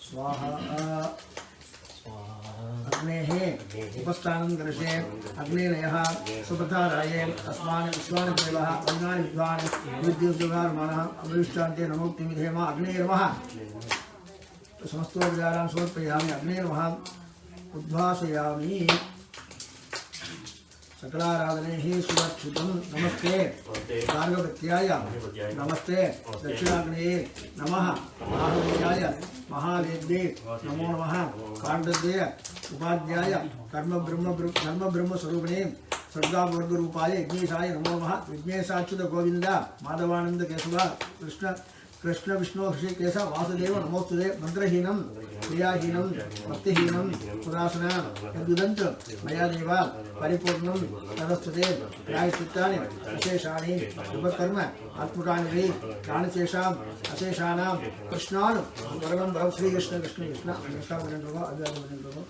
स्वाहा अग्नेः उपस्थानं दर्शे अग्नेनयः सुपथाराये अस्मान् विश्वान् देवः अग्नानि विद्वान् विद्युद्युगार्माणः अभिष्टान्ते नमोक्तिमिधेम अग्नेर्मः समस्तोपचारां समर्पयामि अग्नेर्मः उद्भासयामि सकलाराधने ही सुरक्षितं नमस्ते भार्गवत्याय नमस्ते दक्षिणाग्नेये नमः महावीराय महावेद्ये नमो नमः कांडद्वय उपाध्याय कर्म ब्रह्म स्वरूपिणे सर्गावर्ग रूपाय विघ्नेशाय नमो नमः विघ्नेशाच्युत गोविंद माधवानंद केशव कृष्ण विष्णु ऋषिकेश वासुदेव नमोस्तुते मंत्रहीनं क्रियाहीनं भक्तिहीनं पुरासना यद्विदन्त मया देव परिपूर्णं तदस्तुते प्रायश्चित्तानि विशेषाणि शुभकर्म आत्मकानि वे प्राणशेषाम् अशेषाणां कृष्णान् परमं परं श्रीकृष्ण कृष्ण कृष्ण अनुष्ठानवदन्तु अव्याजवदन्तु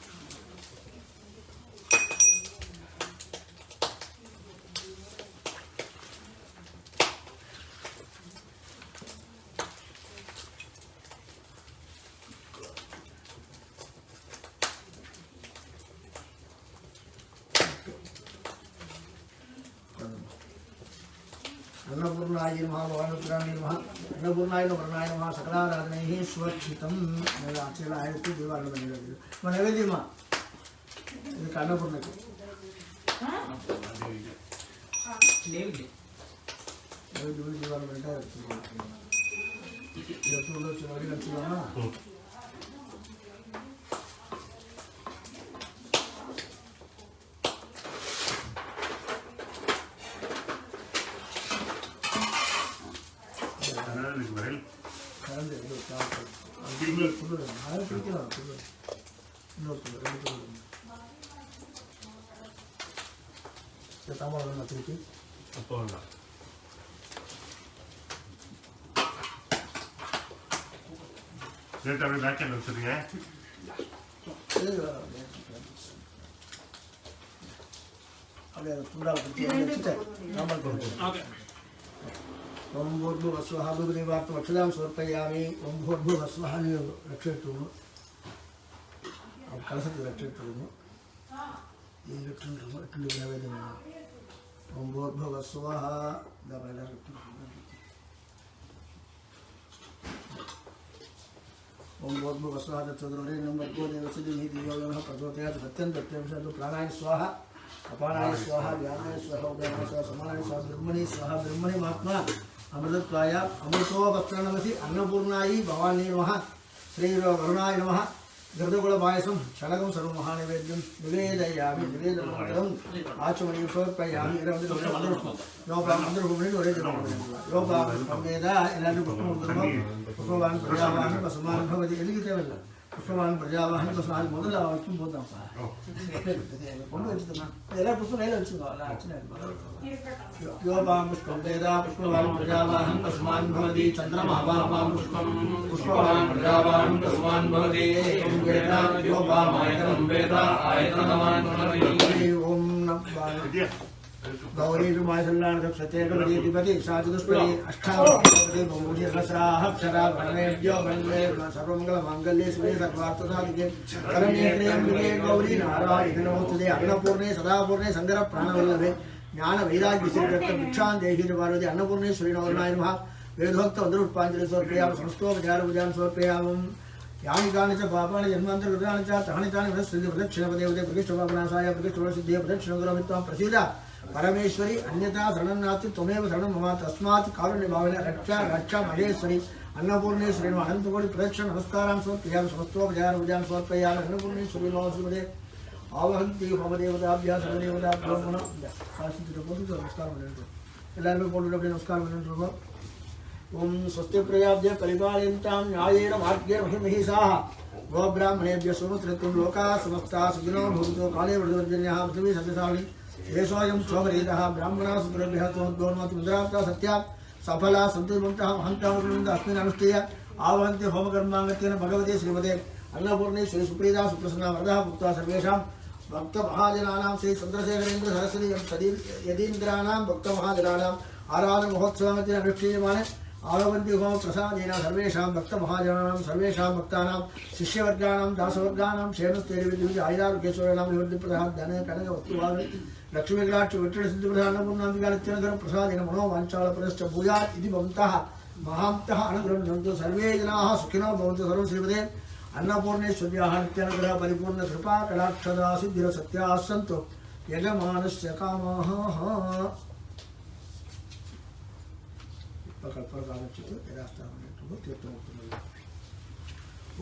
अन्नपूर्णाय नमः भवानुत्राय नमः अन्नपूर्णाय नमः सकलाराधनैः सुरक्षितं आचरणाय देवालय बनेगा मैं नैवेद्य मां ಇದು ಅನ್ನಪೂರ್ಣಕ್ಕೆ ನೈವೇದ್ಯ ದೇವಾಲಯ ಬನೇगा ಇವತ್ತು ಚುನಾವಣೆ ನಡೆಸಿರೋಣ ओम भूर्भुवः स्वः भूर्भुवस्वः समर्पयामि ओम भूर्भुवः स्वः रक्षयतु अब कलशति रक्षयतु ये रक्षण नैवेद्य ओम भूर्भुवः स्वः ओम भूर्भुवः स्वः तत्सदृढे नमः देवस्य दिव्ययोगः प्रचोदयात् सत्यं तत्त्वं प्राणाय स्वाहा अपानाय स्वाहा व्यानाय स्वाहा उदयानाय स्वाहा समानाय स्वाहा ब्रह्मणि महात्मा अमृतत्वाय अमृतोपत्रणमसि अन्नपूर्णायै भवानी नमः श्रीवरुणाय नमः घृतकुलपायसं शनकं सर्वमहानैवेद्यं निवेदयामि निवेदनमन्तरम् आचमनीं समर्पयामि पुष्पवान् प्रजावान् पशुमान् भवति पुष्पवान् प्रजावान् पशुमान् ಮೊದಲು ವಾಕ್ಯ ಬೋಧಪ್ಪ ಕೊಂಡು ವೆಚ್ಚುತ್ತಮ್ಮ ಎಲ್ಲ ಪುಷ್ಪ ಮೇಲೆ ವೆಚ್ಚುತ್ತಲ್ಲ ಅರ್ಚನೆ ಯೋಪಾಂ ಪುಷ್ಪಂ ವೇದ ಪುಷ್ಪವಾನ್ ಪ್ರಜಾವಾನ್ ಪಶುಮಾನ್ ಭವತಿ ಚಂದ್ರಮಾ ವಾಂ ಪುಷ್ಪಂ ಪುಷ್ಪವಾನ್ ಪ್ರಜಾವಾನ್ ಪಶುಮಾನ್ ಭವತಿ ವೇದ ಯೋಪಾಂ ಆಯತನಂ ವೇದ ಆಯತನವಾನ್ ಭವತಿ ಓಂ ನಮಃ गौरी क्षत्रियपति साधुष्पति अष्टावती बहुमूर्तिहस्राक्षरा वर्णेभ्यो वन्दे सर्वमङ्गलमाङ्गल्ये शिवे सर्वार्थसाधिके शरण्ये गौरी नारायणि नमोस्तुते अन्नपूर्णे सदापूर्णे सङ्गर प्राणवल्लभे ज्ञान वैराग्यश्रीरक्त भिक्षां देहि पार्वती अन्नपूर्णेश्वरी नवरनाय नमः वेदोक्त वन्दरुत्पाञ्जलि समर्पयामि समस्तोपचारपूजां समर्पयामि यानि कानि च पापानि जन्मान्तरकृतानि च तानि तानि प्रदक्षिणपदेवते प्रतिष्ठपापनाशाय प्रतिष्ठसिद्धये प्रदक्षिणं करोमि त्वां प्रसीद परमेश्वरी अन्यथा शरणं नास्ति त्वमेव शरणं मम तस्मात् कारुण्यभावेन रक्षा महेश्वरी अन्नपूर्णेश्वरी अनन्तकोटि प्रदक्षिण नमस्कारान् समर्पयामि समस्तोपचारपूजां समर्पयामि अन्नपूर्णेश्वरी नमस्ते आवहन्ति होमदेवताभ्यः सर्वदेवताभ्यो नमस्कारं नमस्कारं ओम स्वस्ति प्रजाभ्य परिपालयन्तां न्यायेन मार्गेण महिमहिषाः गोब्राह्मणेभ्यः सुमृतत्वं लोकाः समस्ताः सुखिनो भवन्तु काले वृद्धोर्जन्यः पृथिवी सत्यशालिनी देशोऽयं शोभरीतः ब्राह्मणाः सुतरेभ्यः त्वद्गोन्मति मुद्राप्ता सत्या सफला सन्तुर्मन्तः महन्तावृन्द अस्मिन् अनुष्ठेय आवहन्ति होमकर्माङ्गत्वेन भगवते श्रीमते अन्नपूर्णे श्री सुप्रीता सुप्रसन्ना वरदः भुक्त्वा सर्वेषां भक्तमहाजनानां श्री चन्द्रशेखरेन्द्र सरस्वती यदीन्द्राणां भक्तमहाजनानां आराधन महोत्सवमध्ये अनुष्ठीयमाने आवहन्ति होम प्रसादेन सर्वेषां भक्तमहाजनानां सर्वेषां भक्तानां शिष्यवर्गाणां दासवर्गाणां क्षेमस्थैर्यविद्युत् आयुरारोग्येश्वराणां विवृद्धिप्रदाः धन कनक वस्तुवागणि लक्ष्मीकटाक्ष विठ्ठलसिद्धिप्रधानपूर्णाम्बिकानित्यनगर प्रसादेन मनोवाञ्छालपदश्च भूयात् इति भवन्तः महान्तः अनुगृह्णन्तु सर्वे जनाः सुखिनो भवन्तु सर्वं श्रीमते अन्नपूर्णेश्वर्याः नित्यानुग्रह परिपूर्ण कृपा कटाक्षदा सिद्धिरसत्याः सन्तु यजमानस्य कामाः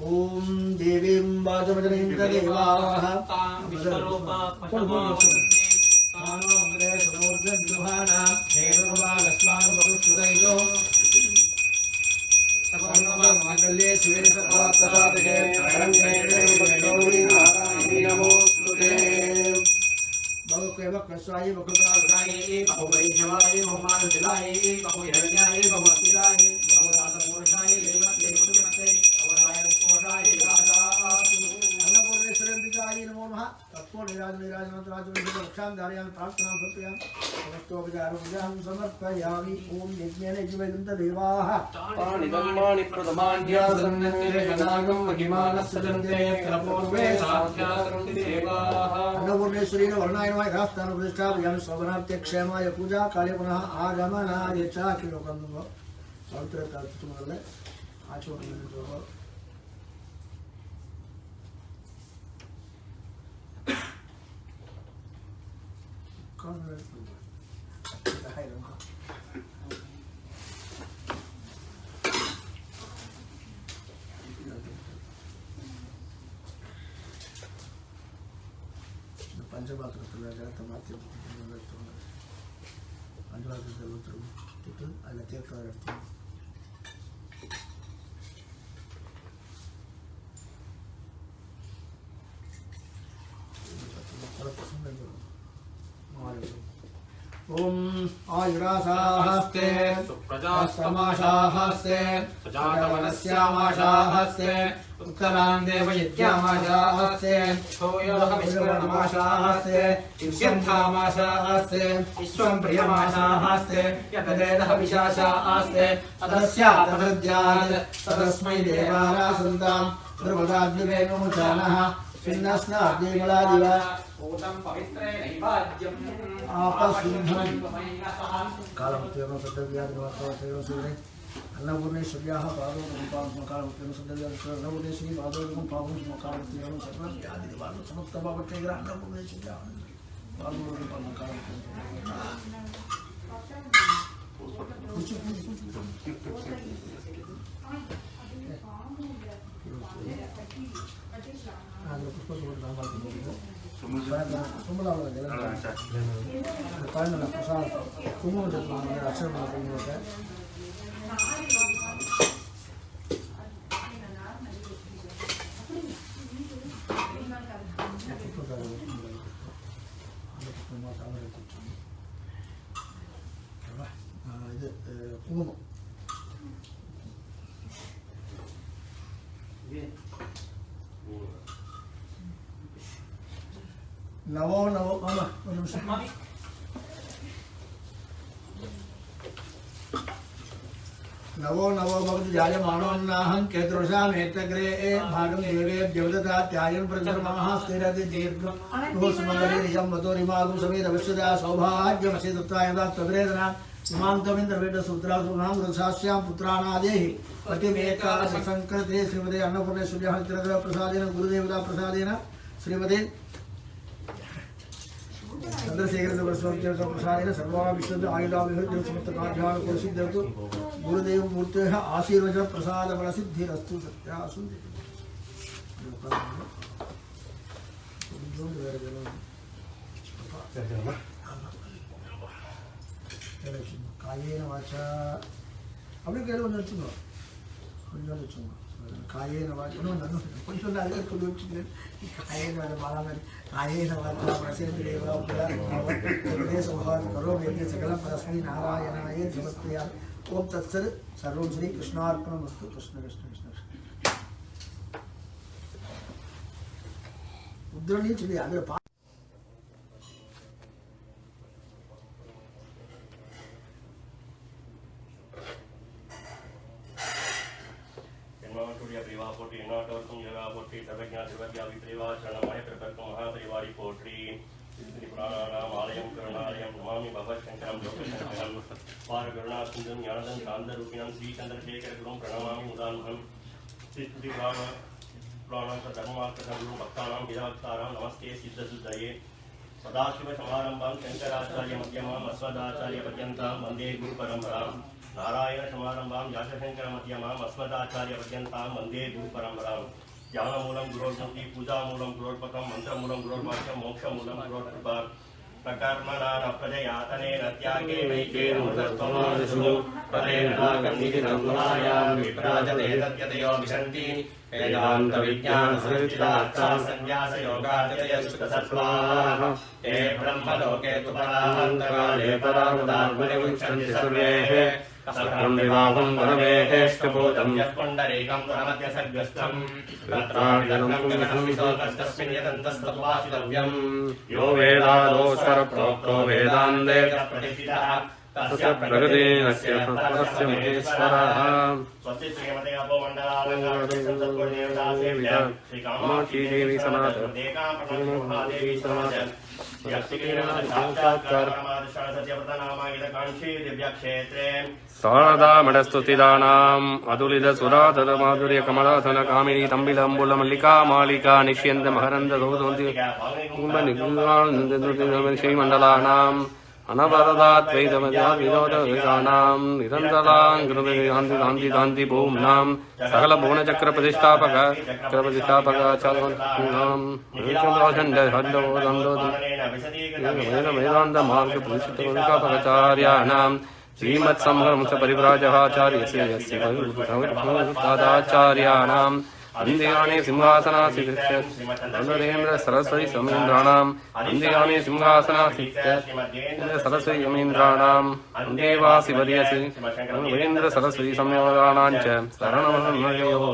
ओम देवीं वाजमजनीं तदेवाः मांगल्ये श्वेतपदार्थसाधके नमोस्तुते बकुकस्वाय बकुत्राय बहुपरिक्षवाय बहुमानशिलाय बहुहिरण्याय बहुअस्तिलाय बहुदासपूर्णाय देवते अवधाय अन्नपूर्णेश्वरम्बिकाय नमो नमः तत्पूर्णिराजनिराजनत्राजरक्षां धारयामि प्रार्थनां समर्पयामि समस्तोपचारपूजां समर्पयामि ओम यज्ञेन यजुर्वेदन्तदेवाः तानि धर्माणि प्रथमाध्यासन्नते गणागं महिमानस्सजन्ते पूर्वे साध्यासन्ति देवाः अन्नपूर्णेश्वरेण वर्णाय नमः यथास्थानप्रतिष्ठापयामि शोभनार्थे क्षेमाय पूजा काले पुनः आगमनाय च किलोकं पवित्रतार्थमल्ले आचोदनं ओम आयुरासाहस्ते सुप्रजास्तमाशाहस्ते सुजातवनस्यामाशाहस्ते उत्तरान्देवयत्यामाशाहस्ते सोयोगमिश्वरमाशाहस्ते इष्यन्थामाशाहस्ते विश्वं प्रियमाशाहस्ते यतदेदः विशाशाहस्ते तदस्या तदद्यात् तदस्मै देवारासन्तां ध्रुवदाद्विवेणुमुचानः छिन्नस्नाद्विमलादिव ओतं पवित्रेणैवाद्यम् आपसिंहं कालमुत्तेन सद्यव्याधिवासवतेन सूरे अन्नपूर्णेश्वर्याः पादोमुपां कालमुत्तेन सद्यव्याधिवासवतेन अन्नपूर्णेश्वरी पादोमुपां कालमुत्तेन सर्वव्याधिवासवतेन समस्तपापक्षेग्र अन्नपूर्णेश्वर्याः पादोमुपां कालमुत्तेन नवो नवो नवो नवो भवति जायमानोन्नाहं केतुषामेतग्रे भागं देवेभ्यो ददात्यायं प्रचर्मः स्थिरति दीर्घं सुमङ्गलीरिजं वतोरिमागं समेत विश्वदा सौभाग्यमसि दत्ताय दत्तवेदना इमान्तमिन्द्रवेदसूत्रासुनां रसास्यां पुत्राणादेहि पतिमेका ससंकृते श्रीमते अन्नपूर्णेश्वर्याः नित्यग्रह प्रसादेन गुरुदेवता प्रसादेन श्रीमते चंद्रशेखर प्रसादेन सर्वा विशुद्ध आयुधाभिवृद्धि समस्त कार्यानुकूल सिद्ध्यस्तु गुरुदेव मूर्तेः आशीर्वचन प्रसाद बल सिद्धिरस्तु सत्यासु कायेन वाचा அப்படியே கையில் கொஞ்சம் வச்சுக்கோ, கொஞ்சம் வச்சுக்கோங்க. காயேன வாசி இன்னும் கொஞ்சம் நிறைய சொல்லி வச்சுக்கிறேன். காயேன மாலா மாதிரி காயேன வாச்சா பிரசேந்திரேவா உபதேசோகாத் கரோமேத்ய சகலம் பரஸ்மை நாராயணாய நமஸ்தேயாமி. ஓம் தத்சத். சர்வம் ஸ்ரீ கிருஷ்ணார்ப்பணமஸ்து. கிருஷ்ண கிருஷ்ண கிருஷ்ண கிருஷ்ண. உத்ரணின்னு சொல்லி அதில் போற்றி எண்ணாட்டவர்க்கும் யோகா போற்றி சர்வஜா சிவஜா வித்ரேவா சரணமாய பிரபர்க்கும் மகாபரிவாரி போற்றி. புராணானாம் ஆலயம் கருணாலயம் நமாமி பகவத்சங்கரம் லோகசங்கரம் வார கருணா சிந்தும் ஞானதம் சாந்தரூபிணம் ஸ்ரீ சந்திரசேகரகுரும் பிரணமாமி உதான்மம். ஸ்ரீ புராணாந்த தர்மார்த்தகுரும் பக்தானாம் விதவக்தாராம் நமஸ்தே சித்தசுத்தயே. சதாசிவசமாரம்பாம் சங்கராச்சாரிய மத்தியமாம் அஸ்மதாச்சாரிய பர்யந்தாம் வந்தே குரு பரம்பராம். नारायण समारंभां व्यासशंकर मध्यमाम् अस्मदाचार्य पर्यन्तां वन्दे गुरु परम्परां. ज्ञानमूलं गुरोर्भक्ति, पूजामूलं गुरोर्पकं, मन्त्रमूलं गुरोर्वाक्यं, मोक्षमूलं गुरोर्कृपा. प्रकर्मणान प्रजयातनेन त्यागे वैकेनमृतत्वमादिषु पदेन नागन्निधिनं गुणायां विप्राजते तद्यतयो विशन्ति. वेदान्तविज्ञानसंस्कृतार्थां सन्न्यासयोगाद्यतयश्रुतसत्त्वाः ते ब्रह्मलोके तु परान्तकाले परामुदात्मनिमुञ्चन्ति सर्वे. सत्यं विवाहं वरमेहेष्टबोधं यः पुण्डरीकं वरमध्यसर्गस्थं तत्रार्जनं पुण्यसंविशोकस्तस्मिन् यदन्तस्तत्वासितव्यं. यो वेदादोस्वरप्रोक्तो वेदान्ते प्रतिष्ठितः तस्य प्रकृतिरस्य परस्य महेश्वरः. स्वस्ति श्रीमते अपोमण्डलालङ्कारदेवतासेव्या श्रीकामाक्षी देवी सनातन महादेवी सनातन शारदामणस्तुतिदानाम् अतुलितसुराधरमाधुर्य कमलासन कामिनी तम्बिलम्बुल मल्लिका मालिका निष्यन्त महरन्द श्रीमण्डलानाम् अनवरदाद्वैतमजाविनोदविदानाम् निरन्तराङ्गृतिदान्ति भूम्नाम् सकलभुवनचक्रप्रतिष्ठापक वेदान्तमार्गपुरुषापकाचार्याणाम् श्रीमत्संहंस परिव्राजकाचार्यस्य भगवत्पादाचार्याणाम् अन्दिगानि सिंहासनासीत्य नरेन्द्र सरस्वती समीन्द्राणाम् अन्दिगानि सिंहासनासीत्य सरस्वती समीन्द्राणाम् अन्देवासि वर्यसि नरेन्द्र सरस्वती संयोगानां च शरणमनयोः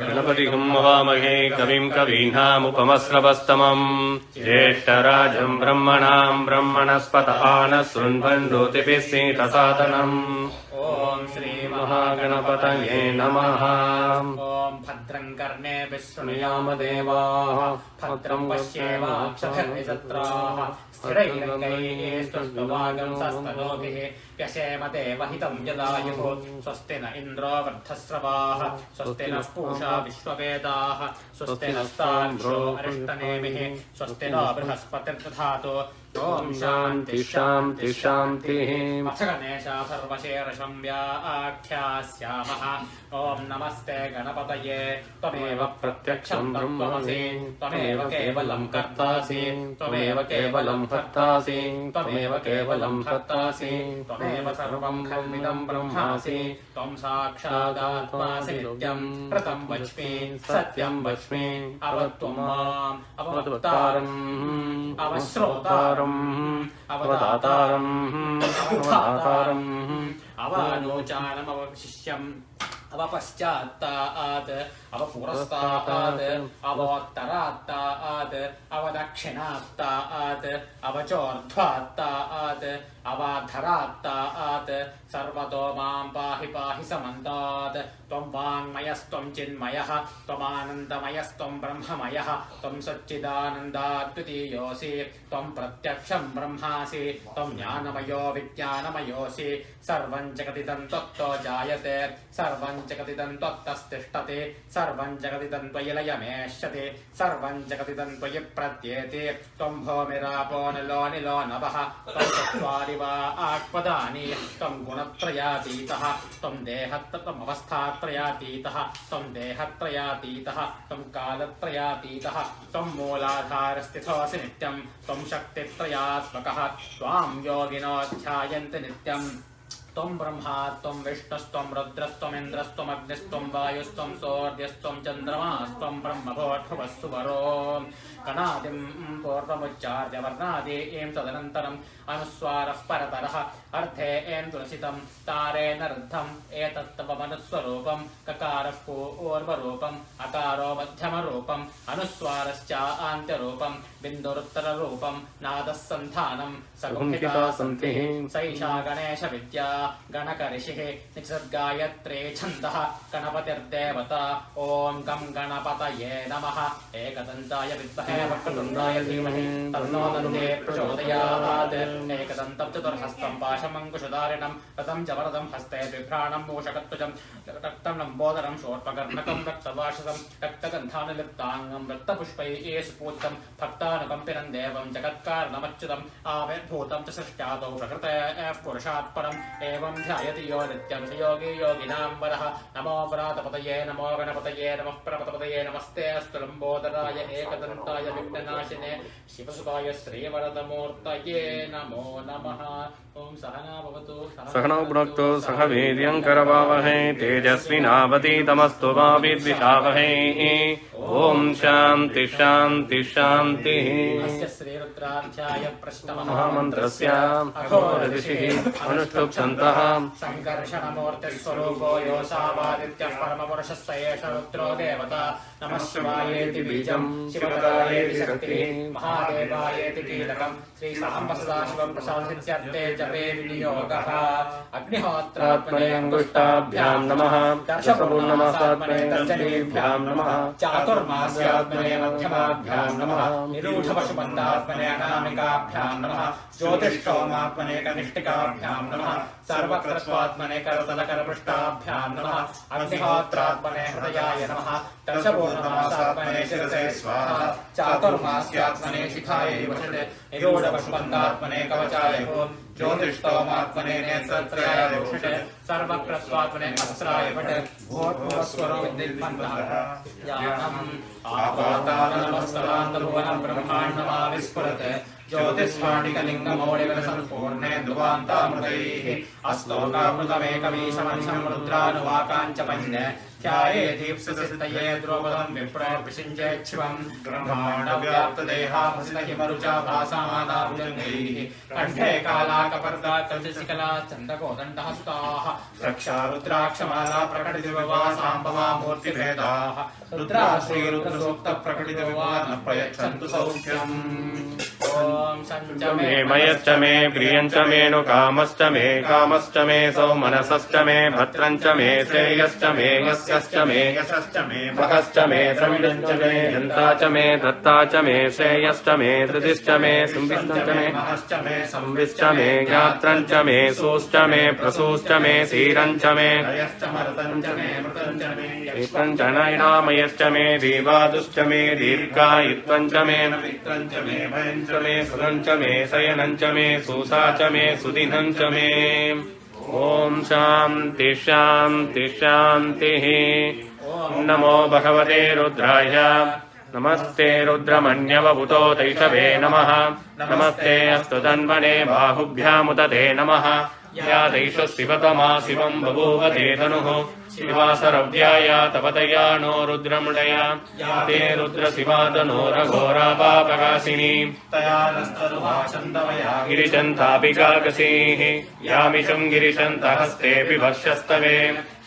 गणपतिं हवामहे कविं कवीनामुपमस्रवस्तमम् ज्येष्ठराजं ब्रह्मणां ब्रह्मणस्पत आनः शृण्वन्नोतिभिः सीतसादनम्. ॐ श्री महागणपतये नमः. ॐ भद्रं कर्णेभिः शृणुयाम देवाः भद्रं पश्येमाक्षभिर्निजत्राः स्थिरैरङ्गैस्तुष्टुवागंसस्तनोभिः व्यसेम देवहितं यदायुः. स्वस्ति न इन्द्रो वृद्धस्रवाः स्वस्ति नः पूषा विश्ववेदाः स्वस्ति नस्तार्क्ष्यो अरिष्टनेमिः स्वस्ति नो बृहस्पतिर्दधातु. ॐ शान्ति शान्ति शान्तिः. अथ गणेशा सर्वशेषं व्याख्यास्यामः. ॐ नमस्ते गणपतये त्वमेव प्रत्यक्षं ब्रह्मसि त्वमेव केवलं कर्तासि त्वमेव केवलं भर्तासि त्वमेव केवलं भर्तासि त्वमेव सर्वं खल्विदं ब्रह्मासि त्वं साक्षादात्मासि नित्यं कृतं वच्मि सत्यं वच्मि. अवत्वं माम् अवतारम् अवश्रोतारम् अवदातारम् अवधातारम् अवानोचानमवशिष्यम् अवपश्चात्तात् अवपुरस्तात् अवोत्तरात्तात् अवदक्षिणात्तात् अवचोर्ध्वात्तात् अवाधरात्तात्. सर्वतो मां पाहि पाहि समन्तात्. त्वं वाङ्मयस्त्वं चिन्मयः त्वमानन्दमयस्त्वं ब्रह्ममयः त्वं सच्चिदानन्दाद्वितीयोऽसि त्वं प्रत्यक्षं ब्रह्मासि त्वं ज्ञानमयो विज्ञानमयोऽसि. सर्वं जगदिदं त्वत्तो जायते सर्वं जगदिदं त्वत्तस्तिष्ठति सर्वं जगदिदं त्वयि लयमेष्यति सर्वं जगदिदं त्वयि प्रत्येति. त्वं भूमिरापो निलो निलो नभः त्वं चत्वारि वा आक्पदानि त्वं गुणत्रयातीतः त्वं देहत्रयमवस्थात्रयातीतः त्वं देहत्रयातीतः त्वं कालत्रयातीतः त्वं मूलाधारस्थितोऽसि नित्यं त्वं शक्तित्रयात्मकः त्वां योगिनो ध्यायन्ति नित्यम् त्वं ब्रह्मा त्वं विष्णुस्त्वं रुद्रस्त्वमिन्द्रस्त्वम् अग्निस्त्वं वायुस्त्वं सूर्यस्त्वं चन्द्रमास्त्वं ब्रह्मभूर्भुवस्सु वरो कणादिं पूर्वमुच्चार्य वर्णादि एं तदनन्तरम् अनुस्वारः परतरः अर्थे एं तुलसितं तारेण रुद्धम् एतत्तवमनुस्वरूपं ककारः पूर्वरूपम् अकारो मध्यमरूपम् अनुस्वारश्च आन्त्यरूपं बिन्दुरुत्तररूपं नादः सन्धानं सगुंहिता सन्तिः सैषा गणेशविद्या गणकऋषिः निसर्गायत्रे छन्दः गणपतिर्देवता ॐ गं गणपतये नमः एकदन्ताय विद्महे वक्रतुण्डाय धीमहि तन्नो दन्ते प्रचोदयात् एकदन्तं चतुर्हस्तं पाशमङ्कुशधारिणं रतं च वरदं हस्ते बिभ्राणं मूषकत्वजं रक्तं लम्बोदरं शोर्पकर्णकं रक्तवाशसं रक्तगन्धानुलिप्ताङ्गं रक्तपुष्पैः सुपूजितं भक्तानुकम्पिनं देवं जगत्कारणमच्युतम् आविर्भूतं च सृष्ट्यादौ प्रकृतेः पुरुषात् परम् एवं ध्यायति यो नित्यं स योगी योगिनां वरः नमो व्रातपतये नमो गणपतये नमः प्रपतपतये नमस्ते अस्तु लम्बोदराय एकदन्ताय विघ्ननाशिने शिवसुताय श्रीवरदमूर्तये नमो नमः ॐ सहना भवतु सहनौ भुनक्तु सह वीर्यं करवावहै तेजस्विनावतीतमस्तु मा विद्विषावहै ॐ शान्ति शान्ति शान्तिः अस्य श्रीरुद्राध्याय प्रश्नमः महामन्त्रस्य अघोरऋषिः अनुष्ठुप्छन्तः सङ्कर्षणमूर्तिस्वरूपो योऽसावादित्यः परमपुरुषः स एष रुद्रो देवता नमः शिवायेति बीजं शिवदायेति शक्तिः महादेवायेति कीलकं श्रीसाम्बसदाशिवं प्रसादित्यर्थे जपे विनियोगः अग्निहोत्रात्मने अङ्गुष्ठाभ्यां नमः दशपूर्णमासात्मने तर्जनीभ्यां नमः चातुर्मास्यात्मने मध्यमाभ्यां नमः निरूढपशुबन्धात्मने अनामिकाभ्यां नमः ज्योतिष्ठोमात्मने कनिष्ठिकाभ्यां नमः सर्वकृत्वात्मने करतलकरपृष्ठाभ्यां नमः अग्निहोत्रात्मने हृदयाय नमः दशपूर्णमासात्मने शिरसे स्वाहा चातुर्मास्यात्मने शिखायै वषटे निरूढपशुबन्धात्मने कवचाय ओम् ज्योतिष्ठोमात्मने नेत्रत्रयाय भूषटे सर्वकृत्वात्मने अस्त्राय भटे भूर्भुवस्वरो विद्युन्मन्दः यानम् आपातालनमस्तरान्तभुवनं ब्रह्माण्डमाविस्फुरते ज्योतिष्माणिकलिङ्गमौलिकसम्पूर्णे ध्रुवान्तामृतैः अस्तोकामृतमेकमीशमनिशं रुद्रानुवाकाञ्च पन्ये ध्याये दीप्सुसितये द्रौपदं विप्रविषिञ्चेच्छिवं ब्रह्माण्डव्याप्तदेहाभसितहिमरुचा भासामादाभुजङ्गैः कण्ठे कालाकपर्दा कलशिकला चण्डकोदण्डः सुताः रक्षा रुद्राक्षमाला प्रकटितविवा साम्भवा मूर्तिभेदाः रुद्रा श्रीरुद्रसूक्तप्रकटितविवा न प्रयच्छन्तु सौख्यम् मे मयश्च मे प्रियञ्च मे नु कामश्च मे सौमनसश्च मे भद्रञ्च मे श्रेयश्च मे यस्यश्च मे यशश्च मे भगश्च मे द्रविडञ्च मे यन्ता च मे दत्ता च मे श्रेयश्च मे धृतिश्च मे संविष्टञ्च मे महश्च मे संविश्च मे ज्ञात्रञ्च मे सूश्च मे प्रसूश्च मे सीरञ्च मे हयश्च मर्तञ्च मे मृतञ्च मे एकञ्च नयनामयश्च मे दीवादुश्च मे दीर्घायुत्वञ्च मे नमित्रञ्च मे भयञ्च मे सुरञ्च मे शयनञ्च मे सूसा च मे सुदिनञ्च मे ॐ शान्ति शान्ति शान्तिः नमो भगवते रुद्राय नमस्ते रुद्रमन्यवभूतो तैषवे नमः नमस्ते अस्तु तन्वने बाहुभ्यामुदते नमः या दैषः शिवतमा शिवं बभूव ते तनुः शिवासरव्याया तपतया नो रुद्रमृडया या ते रुद्रशिवातनोरघोरापापकाशिनी तया नस्तरुभाषन्दमया गिरिशन्तापिकाकसीः यामिषं गिरिशन्तहस्तेऽपि भक्ष्यस्तवे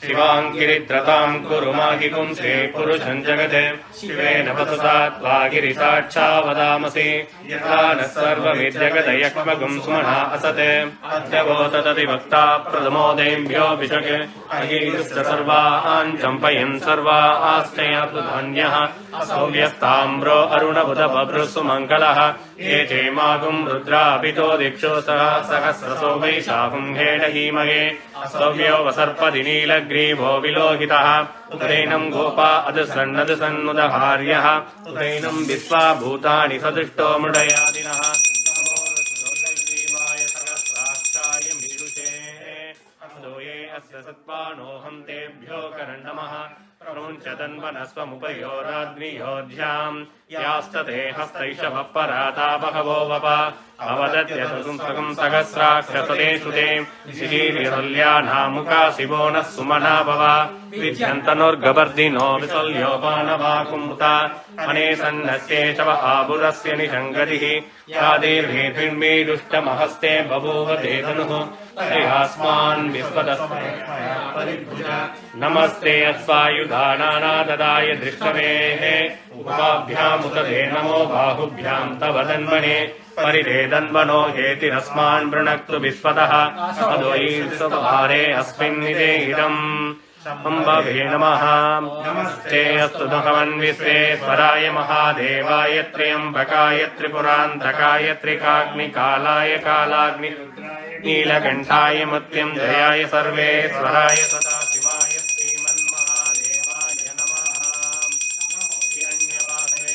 शिवाङ्गिरिद्रतां कुरु मागिपुंसे पुरुषं जगते शिवेन वससा त्वा गिरिसाक्षा वदामसि यथा नः सर्वमिज्जगदयक्ष्मगुं सुमना असते अद्यवो तदधिवक्ता प्रथमोदेभ्यो विशक् अहीतुश्च सर्वान् चम्पयन् सर्वा आश्चर्यधान्यः असौव्यस्ताम्रो अरुणबुधबभ्रुः सुमङ्गलः ये चेमागुं रुद्रापितो दिक्षु सहस्रसो वैशाखुं हेडहीमहे असौव्यो वसर्पदि नीलग्रीवो विलोहितः उदैनं गोपा अदसन्नदसन्नुदहार्यः उदैनं विश्वा भूतानि सदृष्टो मृडयादिनः दोये अस्य सत्पानोऽहं तेभ्यो करण्डमः प्रमुञ्चतन्वनस्वमुपयोराग्नियोध्याम् यास्तते हस्तैषवः पराता बहवो वप अवदत्यसुं सहस्राक्षसते श्रुते शिशीर्यतुल्यानामुका शिवो नः सुमना भव विद्यन्तनुर्गवर्धिनो विसल्योपानवाकुमुता अनेसन्नस्येषव आबुरस्य निषङ्गतिः या देवेर्भिर्मेदुष्टमहस्ते बभूव ते धनुः तयास्मान् विश्वदस्मै नमस्ते अश्वायुधानानाददाय दृष्टवेः उपाभ्यामुत ते नमो बाहुभ्यां तव धन्वने परिदेदन्वनो हेतिरस्मान् वृणक्तु विश्वतः अद्वैर्स्वभारे अस्मिन्निदेहितम् अम्बवे नमः नमस्ते अस्तु भगवन् विश्वेश्वराय महादेवाय त्र्यम्बकाय त्रिपुरान्तकाय त्रिकाग्निकालाय कालाग्नि नीलकण्ठाय मृत्युञ्जयाय सर्वेश्वराय सदाशिवाय श्रीमन्महादेवाय नमः हिरण्यवासे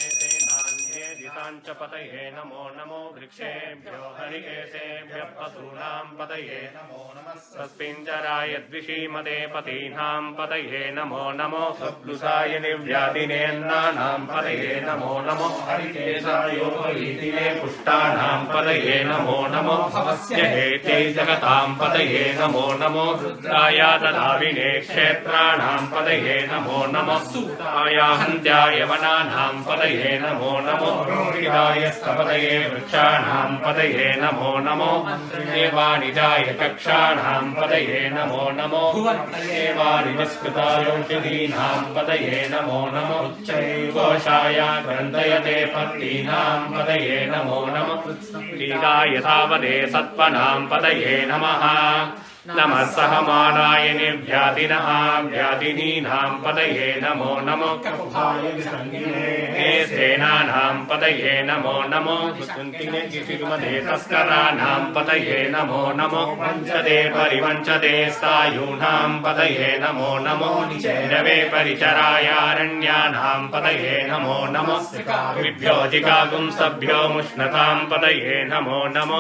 नान्ये दिशाञ्च पतये नमो नमो वृक्षेभ्यो हरिकेशेभ्यः पशूनां पतये नमो नमः सस्मिञ्जराय द्विषीमते पतीनां पतये नमो नमो सप्लुषाय निर्व्याधिनेन्नानां पतये नमो नमो हरिकेशायोपवीतिने पुष्टानां पतये नमो नमो भवस्य हेते जगतां पतये नमो नमो रुद्राय ददाविने क्षेत्राणां पतये नमो नमः सूताय हन्त्याय वनानां पतये नमो नमो रोहिताय स्तपतये वृक्षाणां पतये नमो नमो देवानिजाय कक्षाणां पतये नमो नमो भुवन्देवानिष्कृतायोषधीनां पतये नमो नमो उच्चैघोषाय ग्रन्थयते पत्नीनां पतये नमो नमः लीलाय तावदे सत्त्वनां पतये नमः नमः सहमानाय निर्व्याधिनः व्याधिनीनां पतये नमो नमो सेनानां पतये नमो नमो तस्कराणां पतये नमो नमो वञ्चते परिवञ्चते सायूनां पतये नमो नमो निचैरवे परिचरायारण्यानां पतये नमो नमो विभ्यो जिगागुंसभ्यो मुष्णतां पतये नमो नमो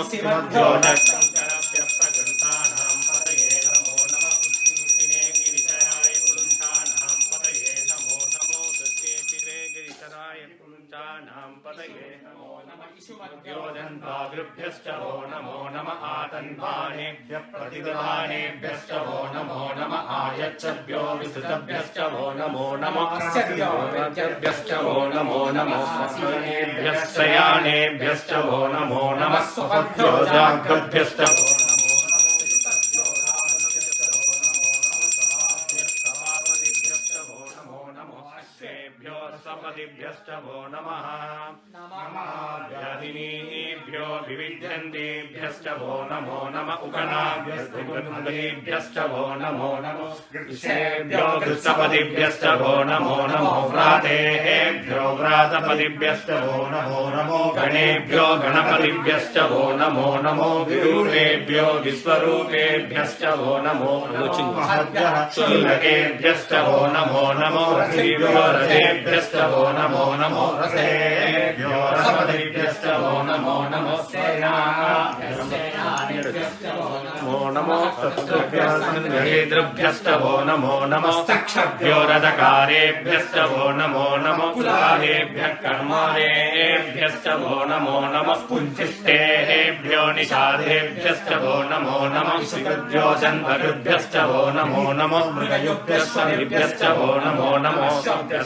योजन्तागृभ्यश्च वो नमो नम आतन्वानेभ्यः प्रतिदधानेभ्यश्च वो नमो नम आयच्छभ्यो विस्तृतभ्यश्च वो नमो नमः अस्यभ्यश्च वो नमो नमो अस्मनेभ्यश्च यानेभ्यश्च वो नमो नमः स्वपद्भ्यो जाग्रभ्यश्च वो सपदिभ्यश्च वो नमः व्याधिनीभ्यो विविध्यन्तेभ्यश्च वो नमो नम उगनाभ्यश्च वो नमो नमो ऋषेभ्यो घृतपदिभ्यश्च वो नमो नमो व्रातेभ्यो व्रातपदिभ्यश्च वो नमो नमो गणेभ्यो गणपतिभ्यश्च वो नमो नमो विरूपेभ्यो विश्वरूपेभ्यश्च वो नमो शुल्लकेभ्यश्च वो नमो नमो रथेभ्यश्च वो नमो नमो रसेभ्यो रसपतिभ्यश्च वो नमो नमो सेनाभ्यश्च वो नमो गणेन्द्रभ्यश्च वो नमो नमो चक्षभ्यो रथकारेभ्यश्च वो नमो नमो कुलालेभ्यः कर्मारेभ्यश्च वो नमो नमः पुञ्चिष्टेभ्यो निषादेभ्यश्च वो नमो नमः श्रीगुभ्यो जन्मगुभ्यश्च वो नमो नमो मृगयुभ्यश्च वो नमो नमो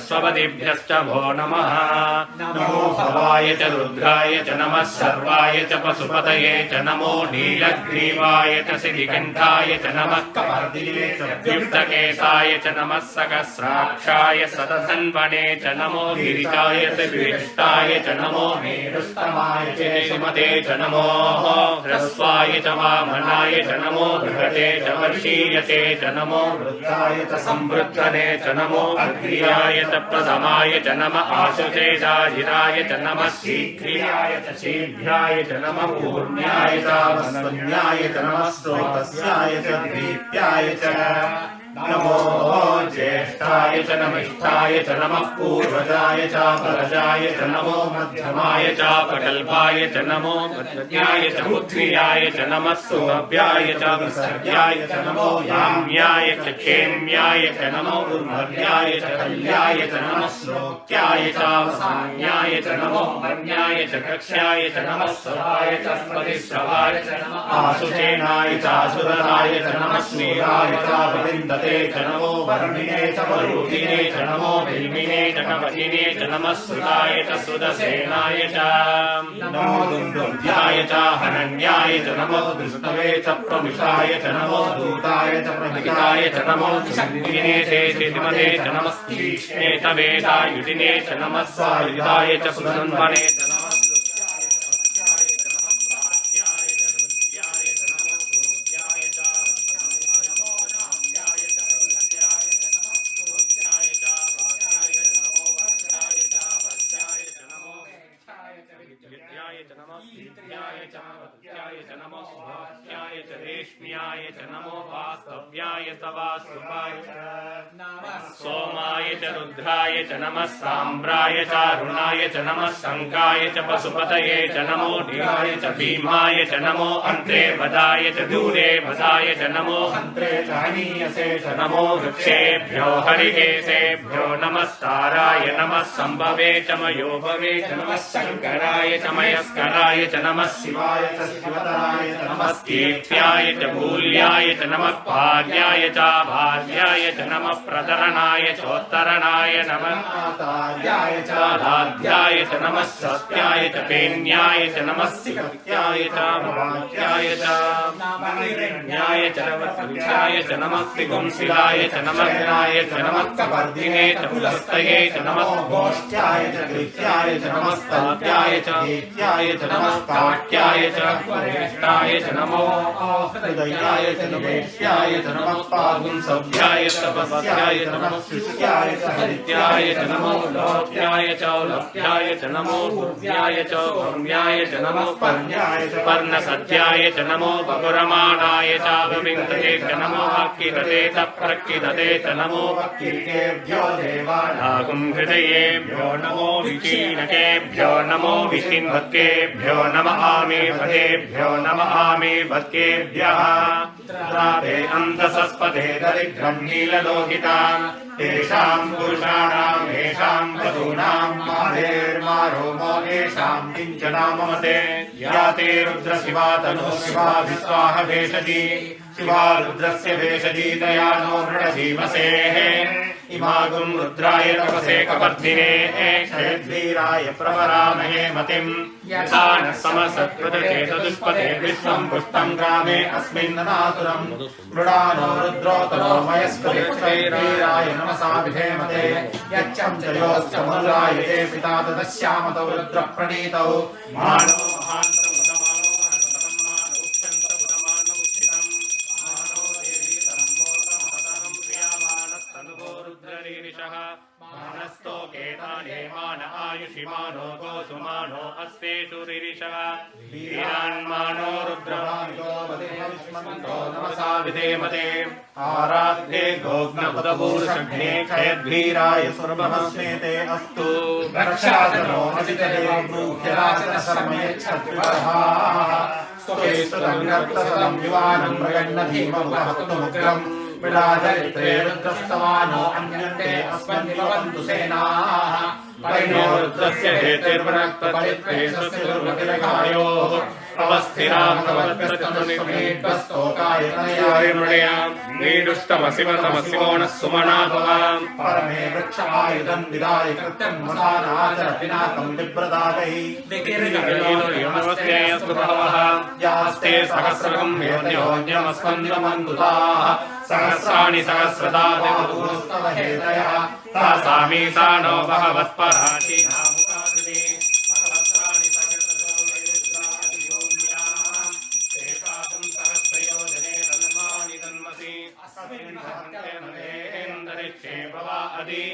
स्वपदिभ्यश्च वो नमः नमो भवाय च रुद्राय च नमः सर्वाय च पशुपतये च नमो नीलग्रीवाय च शिलिकण्ठाय च नमः कपर्दिने च द्युक्तकेशाय च नमः सहस्राक्षाय शतधन्वने च नमो गिरिजाय च विष्टाय च नमो मेरुस्तमाय च सुमते च नमो ह्रस्वाय च वामनाय च नमो बृहते च वर्षीयते च नमो रुद्राय च संवृद्धने च नमो अग्र्याय च प्रथमाय च नमः आशुचेशाजिराय च नमः शीघ्रियाय च शीघ्राय च नमः पूर्ण्याय च वस्वन्याय च नमः स्रोतस्याय च दीप्याय च नमो ज्येष्ठाय च नमिष्ठाय च नमः पूर्वजाय च परजाय च नमो मध्यमाय च प्रकल्पाय च नमो मध्यज्ञाय च बुद्धियाय च नमः सुभव्याय च विसर्याय च नमो याम्याय च क्षेम्याय च नमो उर्मर्याय च कल्याय च नमः श्लोक्याय च वसान्याय च नमो मन्याय च कक्ष्याय च नमः स्वराय च स्पतिश्रवाय च नमः आशुचेनाय च आशुरराय च नमः श्रीराय च वृन्दते च नमो वर्णिने च वरूधिने च नमो बिल्मिने च कवचिने च नमः श्रुताय च सुदसेनाय च नमो दुन्दुभ्याय च हनन्याय च नमो दृष्टवे च प्रमिषाय च नमो दूताय च प्रहिताय च नमो संगिने च चितिमते च नमस्तीक्ष्णे च वेदायुधिने च नमः स्वायुधाय च सुदन्वने च नमः सोमाय च रुद्राय च नमः साम्राय च अरुणाय च नमः शङ्काय च पशुपतये च नमो ढिगाय च भीमाय च नमो अन्त्रे वदाय च दूरे वदाय च नमो अन्त्रे च हनीयसे च नमो वृक्षेभ्यो हरिकेशेभ्यो नमः साराय नमः सम्भवे च मयोभवे च नमः शङ्कराय च मयस्कराय च नमः शिवाय च शिवतराय च नमः तीर्थ्याय च भूल्याय च नमः भार्याय च भार्याय च नमः प्रतरणाय चोत्तरणाय नमः आतार्याय च आराध्याय च नमः सत्याय च पेन्याय च नमः सिकत्याय च भवाक्याय च नमः च वत्सल्याय च नमः त्रिगुंसिलाय च नमः ज्ञाय च नमः कपर्दिने च पुलस्तये च नमः गोष्ठ्याय च कृत्याय च नमः स्तत्याय च देत्याय च नमः काट्याय च वरेष्ठाय च नमो हृदयाय च निवेश्याय च नमः पागुंसव्याय च तपस्याय च नमः शिष्याय च हरित्याय च नमो लोक्याय च लभ्याय च नमो भुव्याय च भौम्याय च नमो पर्ण्याय च पर्णसत्याय च नमो बपुरमाणाय च विविन्दते च नमो अक्किरते च प्रक्किरते च नमो अक्किरिकेभ्यो देवानागुं हृदयेभ्यो नमो विचीनकेभ्यो नमो विचिन्वत्केभ्यो नमः आमेभतेभ्यो नमः आमेभत्केभ्यः द्रावे अन्तसस्पदे दरिद्रं नीललोहितां तेषां पुरुषाणां येषां वधूनां माधेर्मारोमो येषां किञ्चनाममते या ते रुद्रशिवा तनो शिवा विश्वाह भेषजी शिवा रुद्रस्य भेषजीतया नो मृडजीवसेः इमागुं रुद्राय तपसे कपर्दिने क्षयद्वीराय प्रवरामहे मतिं यथा न समसत्कृतचेतदुष्पते विश्वं पुष्टं ग्रामे अस्मिन्ननातुरं मृडानो रुद्रोतरो मयस्कृतैराय नमसा विधेमते यच्चं च योश्च मूलाय ते पिता तदस्यामतौ रुद्रप्रणीतौ मानो आयुषिमानो गोसुमानो अस्तेषु रिरिषः वीरान्मानो रुद्रवामितो वदेष्मन्तो नमसा विधेमते आराध्ये गोग्नपदपूरुषघ्ने क्षयद्वीराय सुरभस्मेते अस्तु रक्षातनो अजितदेवं ब्रूह्यराशतशर्मयच्छद्विवरः स्तुतेस्तुतं युवानं मृगन्नधीममुग्रम् विलाचरित्रे रुद्रस्तवानो अन्यन्ते अस्मन्निवन्तु सेनाः वैनो रुद्रस्य हेतिर्वनक्तपरित्वे स्वस्य दुर्गतिरगायोः अवस्थिराभवत्प्रतनुनिमेत्वस्तोकाय तनयाय मृडयां नीडुष्टमसिमतमसिमो नः सुमना भवां परमे वृक्षमायुधं विदाय कृत्यं मदानाचर पिनाकं बिभ्रदागैः विकिर्यमस्तेऽस्तु बहवः यास्ते सहस्रकं वेद्योऽन्यमस्मन्निवमन्दुताः सहस्राणि सहस्रदा देवदूस्तव हेतयः तासामीशानो बहवत्पराचि नामुकाकृति सहस्राणि सहस्रतो वैरुद्रादियोम्याम् एकादं सहस्रयोजने तन्मानि तन्मसि अस्मिन् हन्ते मदेन्दरिक्षे भवा अदि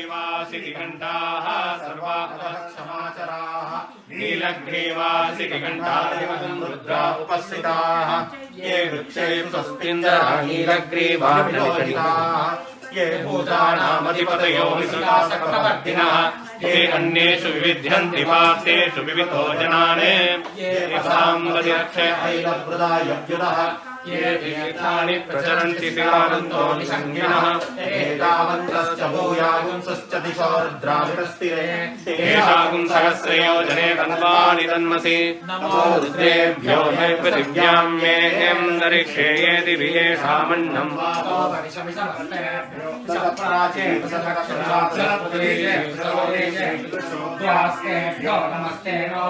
नीलग्रीवासितिघण्टाः सर्वा अधः क्षमाचराः नीलग्रीवासिकण्ठादिवतं रुद्रा उपस्थिताः ये वृक्षेषु स्वस्तिन्दरा नीलग्रीवाः ये भूतानामधिपतयो विकासकवर्धिनः ये अन्येषु विविध्यन्ति पार्थेषु विविधो जनान् ये यथाम्बदिरक्षयैलवृदायव्युदः ये तीर्थानि प्रचरन्ति शिलावन्तो निसंज्ञिनः एतावन्तश्च भूयागुंसश्च दिशो रुद्राभिरस्तिरे तेषागुं सहस्रयोजने तन्वानि तन्मसि नमो रुद्रेभ्यो मे पृथिव्यां मे अन्तरिक्षे ये दिवि येषामन्नं वातो परिशमिषमस्तेभ्यो सप्राचेभ्यो नमस्ते नो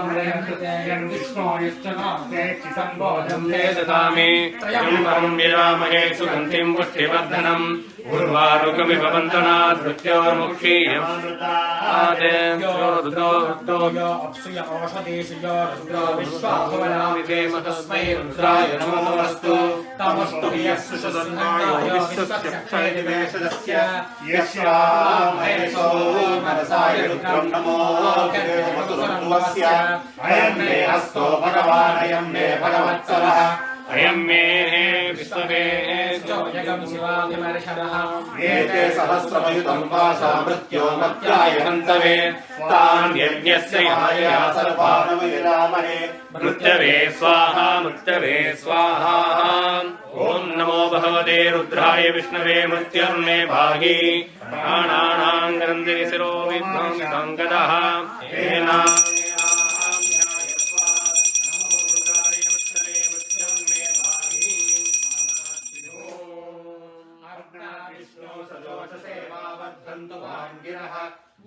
कृते यं विष्णो यश्चनास्ते चिसम्बोधं ते ददामि त्र्यम्बकं यजामहे सुगन्धिं पुष्टिवर्धनम् उर्वारुकमिव बन्धनात् मृत्योर्मुक्षीयम् आदेन्द्रो अप्सुय औषधेषु यो रुद्रो विश्वाभुवनामिवेम तस्मै रुद्राय नमोऽस्तु तमस्तु यस्सुषसन्नायो विश्वस्यक्षयदिवेशदस्य यस्यामहेशो मनसाय रुद्रं नमो देवमतुसर्वस्य अयं मे हस्तो भगवान् अयं मे भगवत्सरः अयं मे विश्ववे जगं शिवादिमर्षदः एते सहस्रमयुतं पाशा मृत्यो मत्याय हन्तवे तान् यज्ञस्य याया सर्वानवयदामहे मृत्यवे स्वाहा ॐ नमो भगवते रुद्राय विष्णवे मृत्युर्मे भागी प्राणानां ग्रन्थि शिरो विद्वांसङ्गदः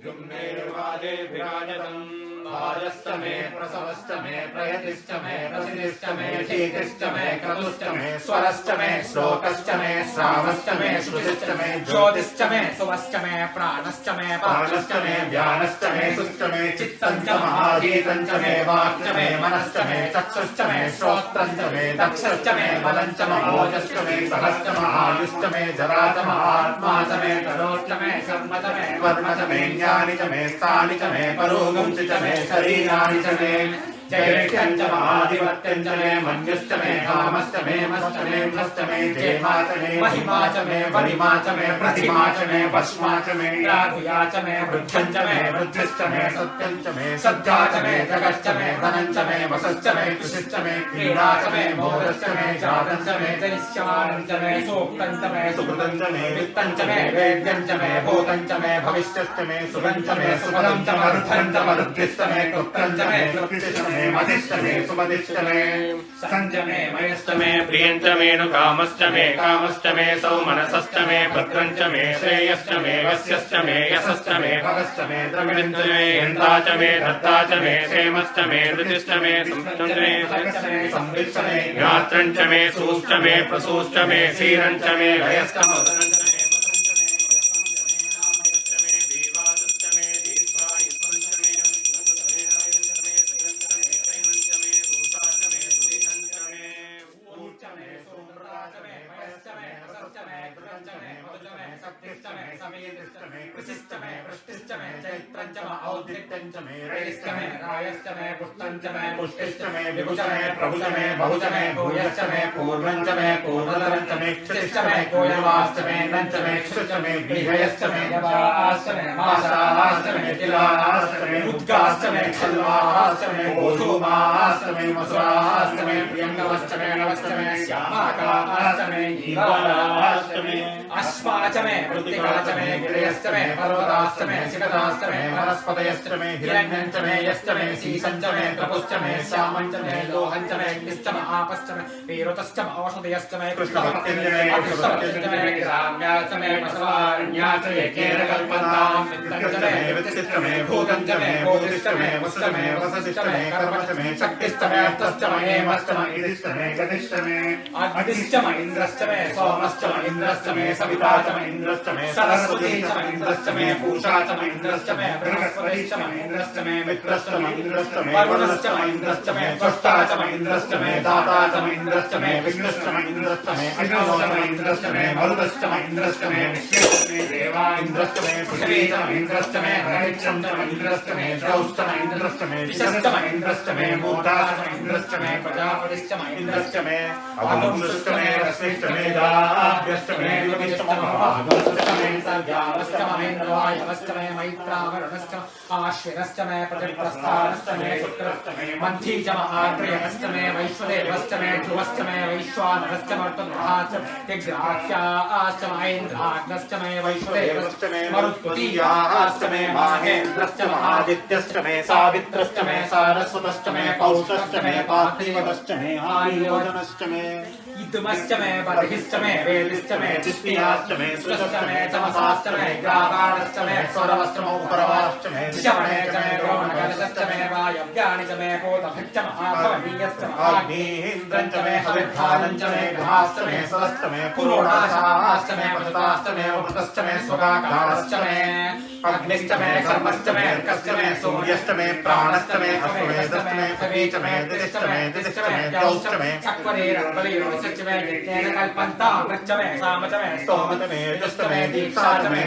जुम्नेर्वादे विराजतम् भाजश्च मे प्रसवश्च मे प्रयतिश्च मे प्रसिद्धिश्च मे शीतिश्च मे क्रतुश्च मे स्वरश्च मे श्लोकश्च मे श्रावश्च मे श्रुतिश्च मे ज्योतिश्च मे सुवश्च मे प्राणश्च मे पानश्च मे व्यानश्च मे सुश्च मे चित्तञ्च महाधीतञ्च मे वाक्च मे मनश्च मे चक्षुश्च मे श्रोत्रञ्च मे दक्षश्च मे बलञ्च महोजश्च मे सहश्च महायुश्च मे जरा च महात्मा च मे तरोश्च मे शर्म च मे वर्म च मे ज्ञानि च मे स्थानि च मे परोगं च मे शरीराणि च मे जैष्ठ्यं च महाधिपत्यं च मे मन्युश्च मे कामश्च मे मश्च मे भ्रश्च मे जेमा च मे महिमा च मे वरिमा च मे प्रतिमा च मे भस्मा च मे राघुया च मे वृद्धं च मे वृद्धिश्च मे सत्यं च मे सद्धा च मे जगश्च मे धनं च मे वसश्च मे कृषिश्च मे क्रीडा च मे मोदश्च मे जातं च मे जनिष्यमानं च मे सूक्तं च मे सुकृतं च मे वित्तं च मे वेद्यं च मे भूतं च मे भविष्यश्च मे सुगं च मे सुफलं च मरुद्धं च मरुद्धिश्च मे कृत्रं च मे कृत्यश्च मे मधिश्च मे सुमधिश्च मे सञ्च मे मयश्च मे प्रियं च मे नु कामश्च मे सौमनसश्च मे भद्रं च मे श्रेयश्च मे वस्यश्च मे यशश्च मे भगश्च मे द्रविणं च मे यन्ता च मे धत्ता च मे क्षेमश्च मे धृतिश्च मे संस्थं च मे संविच्च मे ज्ञात्रं च मे सूश्च मे प्रसूश्च मे क्षीरं च मे लयश्च मे पुष्टिश्च मे विभुच मे प्रभुच मे बहुच मे भूयश्च मे पूर्वं च मे पूर्वतरं च मे क्षितिश्च मे कोयवाश्च मे नञ्च मे क्षुश्च मे गृहयश्च मे यवाश्च मे मासाश्च मे तिलाश्च मे उद्गाश्च मे खल्वाश्च मे गोधूमाश्च मे मसुराश्च मे प्रियङ्गवश्च मे नवश्च मे श्यामाकाश्च मे ईवाश्च मे अश्वाच मे वृत्तिकाच मे गिरयश्च मे पर्वताश्च मे शिखराश्च मे वनस्पतयश्च मे हिरण्यं च मे यश्च मे शीशं च मे तपुश्च मे श्यामं च मे लोहं च मे अग्निश्च मे आपश्च मे पीरुतश्च मे औषधयश्च मे कृष्णभक्तिं च मे कृष्णभक्तिं च मे ग्राम्या च मे वसवारण्या च एकेन कल्पन्तां वित्तं च मे वित्तिश्च मे भूतं च मे भूतिश्च मे वश्च मे वसतिश्च मे कर्म च मे शक्तिश्च मे अर्थश्च मे हेमश्च मे इदिश्च मे गतिश्च मे अग्निश्च मे इन्द्रश्च मे सोमश्च मे इन्द्र इन्द्रश्च मे सविता च मे इन्द्रश्च मे सरस्वती च मे इन्द्रश्च मे पूषा च मे इन्द्रश्च मे बृहस्पतिश्च मे इन्द्रश्च मे मित्रश्च मे इन्द्रश्च मे वरुणश्च मे इन्द्रश्च मे त्वष्टा च मे इन्द्रश्च मे दाता च मे इन्द्रश्च मे विष्णुश्च मे इन्द्रश्च मे अग्नौ च मे इन्द्रश्च मे मरुतश्च मे इन्द्रश्च मे विश्वेश्च मे देवा इन्द्रश्च मे पृथिवी च मे इन्द्रश्च मे अंतरिक्षं च मे इन्द्रश्च मे द्रौश्च मे इन्द्रश्च मे दिशश्च मे इन्द्रश्च मे मूर्धा च मे इन्द्रश्च मे प्रजापतिश्च मे इन्द्रश्च मे अवंशश्च मे रश्मिश्च मे दाभ्यश्च मे दिवश्च मे महागश्च मे सर्व्यावश्च मे नवायवश्च मे मैत्रावरुणश्च आश्विनश्च मे प्रतिप्रस्थानश्च मे शुक्रश्च मे मन्थी च महात्रेयश्च मे वैश्वदेवश्च मे ध्रुवश्च मे वैश्वानरश्च मरुत्प्रहाश्च तिग्राख्याश्च मे इन्द्राग्नश्च मे वैश्वदेवश्च मे मरुत्तुतीयाश्च मे माहेन्द्रश्च महादित्यश्च मे सावित्रश्च मे सारस्वतश्च मे पौषश्च मे पार्थिवश्च मे आयोजनश्च मे इदमश्च मे बर्हिश्च मे वेदिश्च मे जिष्टियाश्च मे सुश्च मे चमसाश्च मे ग्रावाणश्च मे स्वरवश्च मे उपरवाश्च मे दिशमणे च मे द्रोणकलशश्च मे वायव्यानि च मे पोतभिश्च महाभवनीयश्च महाग्निन्द्रं च मे हविर्धानं च मे ग्रहाश्च मे सरश्च मे पुरोडाशाश्च मे पतताश्च मे उपतश्च मे स्वगाकारश्च मे अग्निश्च मे कर्मश्च मे अर्कश्च मे सूर्यश्च मे प्राणश्च मे अश्वमेधश्च मे पृथिवी च मे दितिश्च मे द्यौश्च मे चक्वरेरक्वलेरोश्च मे यज्ञेन कल्पन्तां वृक्ष मे साम च मे स्तोम च मे यजुश्च मे दीक्षा च मे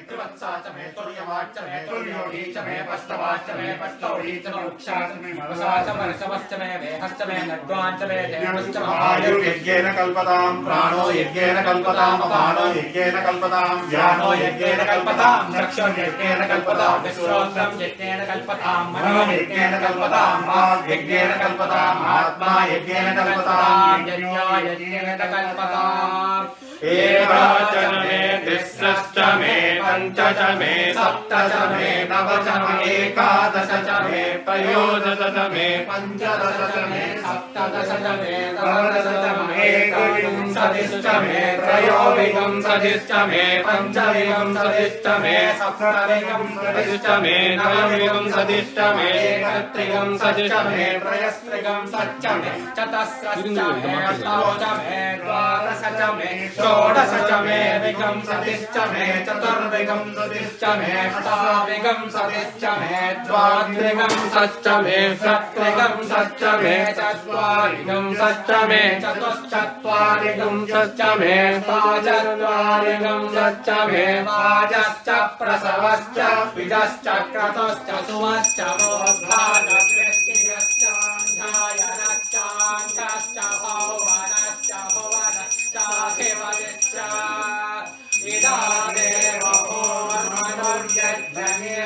त्रिवत्साच मे तुर्यवाच मे तुर्योगी च मे पष्टवाच मे पष्टौरी च मे उक्षाच मे मवसाच वर्षवश्च मे वेहश्च मे नड्वाञ्च मे देवश्च आयुर्यज्ञेन कल्पतां प्राणो यज्ञेन कल्पतां अपानो यज्ञेन कल्पतां व्यानो यज्ञेन कल्पतां चक्षुर्यज्ञेन कल्पतां श्रोत्रं यज्ञेन कल्पतां मनो यज्ञेन कल्पतां वाक् यज्ञेन कल्पतां आत्मा यज्ञेन कल्पतां यज्ञो यज्ञेन कल्पताम् एकाच मे तिस्रश्च मे पञ्च च मे सप्त च मे नव च मे एकादश च मे त्रयोदश च मे पञ्चदश च मे सप्तदश च मे नवदश च मे एकविंशतिश्च मे त्रयोविंशतिश्च मे पञ्चविंशतिश्च मे सप्तविंशतिश्च मे नवविंशतिश्च मे एकत्रिंशतिश्च मे त्रयस्त्रिंशच्च मे चतस्रश्च मे अष्टौ च मे द्वादश च मे षोडश च मे विंशतिश्च मे चतुर्विंशतिश्च मे अष्टाविंशतिश्च मे द्वात्रिंशच्च मे षट्त्रिंशच्च मे चत्वारिंशच्च मे चतुश्चत्वारिंशच्च मे पञ्चचत्वारिंशच्च मे वाजश्च प्रसवश्च द्विजश्च क्रतुश्च सुमश्च मोद्धाश्च ध्यायनश्च भौवनश्च भुवनश्च हिमदिश्च इदा देवो मनुर्यज्ञे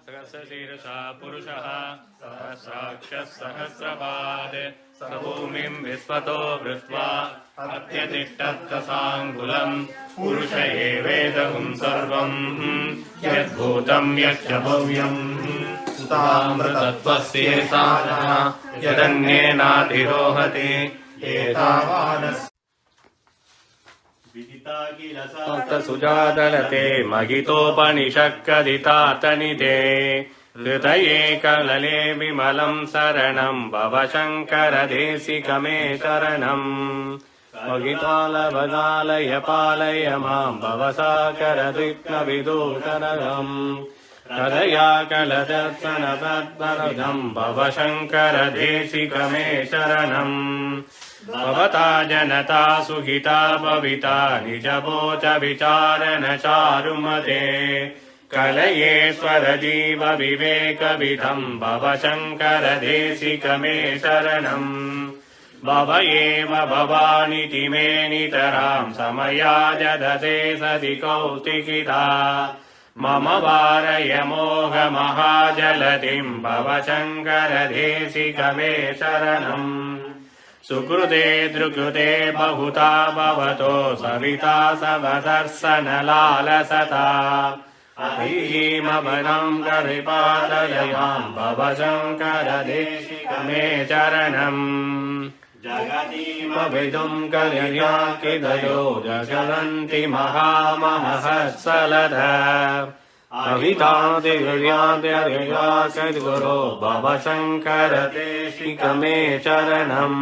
सहस्रशीर्षः पुरुषः सहस्राक्षः सहस्रपाद स भूमिं विश्वतो वृष्ट्वा अत्यतिष्ठत्तसाङ्गुलम् पुरुष एवेदगुं सर्वम् यद्भूतं यच्च भव्यम् सुतामृतत्वस्येषाः यदन्येनाधिरोहति एतावानस् सुजादलते महितोपनिषत्कदितातनिते हृदये कलले विमलं शरणं भव शङ्कर देशिकमे शरणम् महितालवगालय पालय मां भवसाकरदिग्नविदूषणम् हृदया कलदर्शनपद्मरुदं भव शङ्कर देशिकमे शरणम् भवता जनता सुखिता भविता निजबोध विचारण चारुमते कलयेश्वर जीव विवेकविधं भव शङ्कर देशिक मे शरणम् भव एव भवानिति मे नितरां समया जदते सति कौतिकिता मम वारय मोहमहाजलधिं भव शङ्कर देशिक मे शरणम् सुकृते दृकृते बहुता भवतो सविता समदर्शनलालसता अभीमवनं गरिपादयां भव शङ्कर देशिक मे शरणम् जगतीमविदुं कलयाकिदयो जगन्ति महामहत्सलद अभितादिगुरो भव शङ्कर देशिक मे शरणम्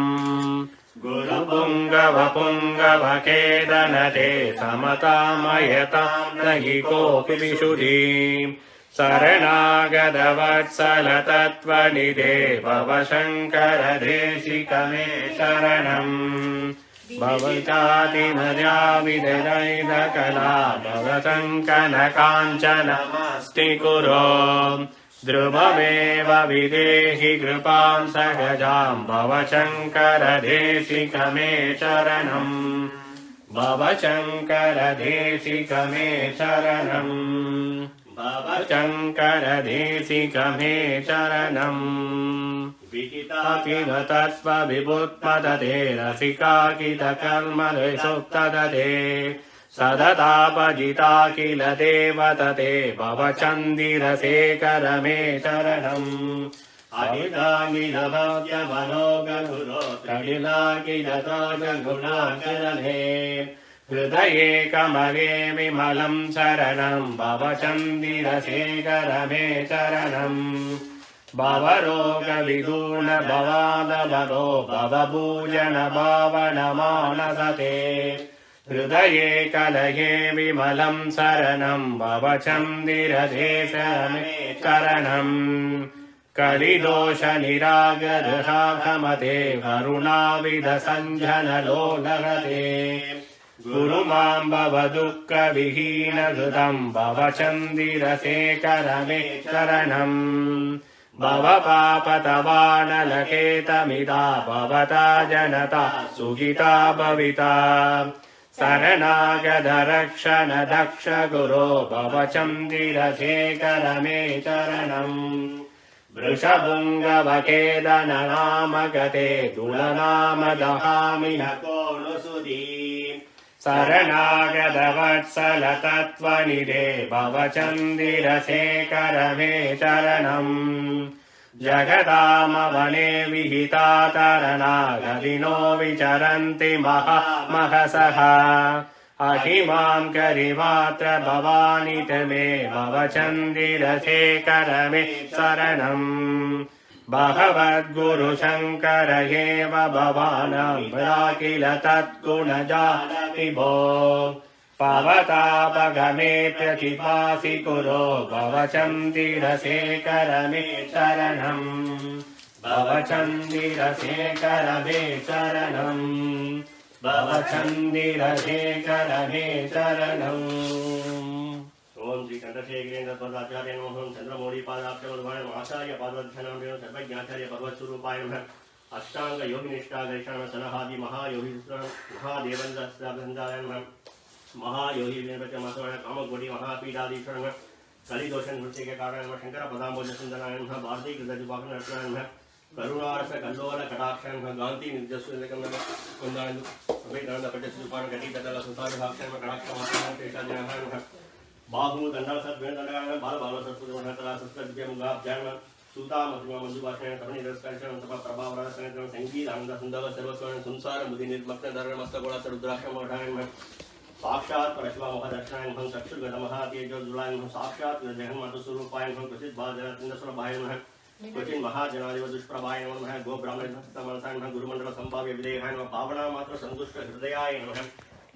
गुरुपुङ्गवपुङ्गवकेदनते समतामयतां न हि कोऽपि विशुधि शरणागतवत्सल तत्त्वनिधे भव शङ्कर देशिक मे शरणम् भवतातिनद्या विदलैदकला भवतङ्कन काञ्चनमस्ति कुरो ध्रुवमेव विदेहि कृपां सहजां भव शङ्कर देशिक मे शरणम् भव शङ्कर देशिक मे शरणम् भव शङ्कर देशिक मे शरणम् विहिताकिल तत्त्व विभुत्पदते रसिकाकिलकर्मरे सुप्तदते सदतापजिता किल देवतते भव चन्दिरशेखर मे शरणम् अहिताकिल भव्यमनोगुरो त्रिलाकिल गुणाकरणे हृदये कमले विमलं शरणं भव चन्दिरशेखर मे शरणम् भवरोगविदूर्ण भवादभरो भवभूषण भावनमानसते हृदये कलये विमलं शरणं भव चन्दिरशेखर मे शरणम् कलिदोषनिरागरसाखमते करुणाविधसञ्जनलोलहते गुरु मां भव दुःखविहीनहृदं भव चन्दिरशेखर मे शरणम् भव पापतवानलकेतमिदा भवता जनता सुखिता भविता शरणागत रक्षण दक्ष गुरो भव चन्दिरशेखर मे शरणम् वृषभुङ्गवकेदननामगते तुलनाम दहामि न को नु सुधी शरणागत वत्सल तत्त्वनिधे भव चन्दिरशेखर मे शरणम् जगदामवने विहिता तरणागदिनो विचरन्ति महामहसः अहिमां करिमात्र भवानि तमे भव चन्दिरशेखर मे शरणम् भगवद्गुरु शङ्कर एव भवानां किल तद्गुणजानति भो पवतापगमेत्यतिपासि कुरो भव चन्दिरशेखर मे शरणम् भव चन्दिरशेखर मे शरणम् भव चन्दिरशेखर मे शरणम् ओम श्री चंद्रशेखरेन्द्र पदाचार्य नमः चंद्रमौळि पादाब्ज आचार्य पादोद्धनां सर्वज्ञाचार्य भगवत्स्वरूपाय नमः अष्टांग योगिनिष्ठा गैषण सनहादि महायोगी महादेवन्द्राय नमः महायोगी विनपचमासवण कामकोटि महापीठाधीश्वर नमः कलिदोषन नृत्य के कारण नमः शंकर पदाम्बोज सुंदराय नमः भारती कृतजुपाकन अर्चनाय नमः करुणारस कल्लोल कटाक्षाय नमः गांधी निर्जस्वलकं नमः कुंदानंद अभेदानंद पटजुपान गति कदल सुतार भाक्षाय नमः कटाक्षमासनाय तेषाय नमः बाहु दंडल सत वेण दंडल बाल बाल सत्पुरुष तला सत्कृत्य मुगाब जन्म सूता मधुमा मंजुभाषण कपनि रसकर्षण तप प्रभाव रसकरण संगीत आनंद सुंदर सर्वस्वर्ण संसार बुद्धि निर्मग्न धर्म मस्तकोला रुद्राक्ष मठाय साक्षात् परशिवा महादर्शनाय नमः चक्षुर्गत महातेजो जुलाय नमः साक्षात् जगन्माता स्वरूपाय नमः प्रसिद्ध बालजनार्दनस्वरूपाय नमः क्वचिन् महाजनादिव दुष्प्रभाय नमः गो ब्राह्मण मनसाय नमः गुरुमंडल संभाव्य विदेहाय नमः पावना मात्र संतुष्ट हृदयाय नमः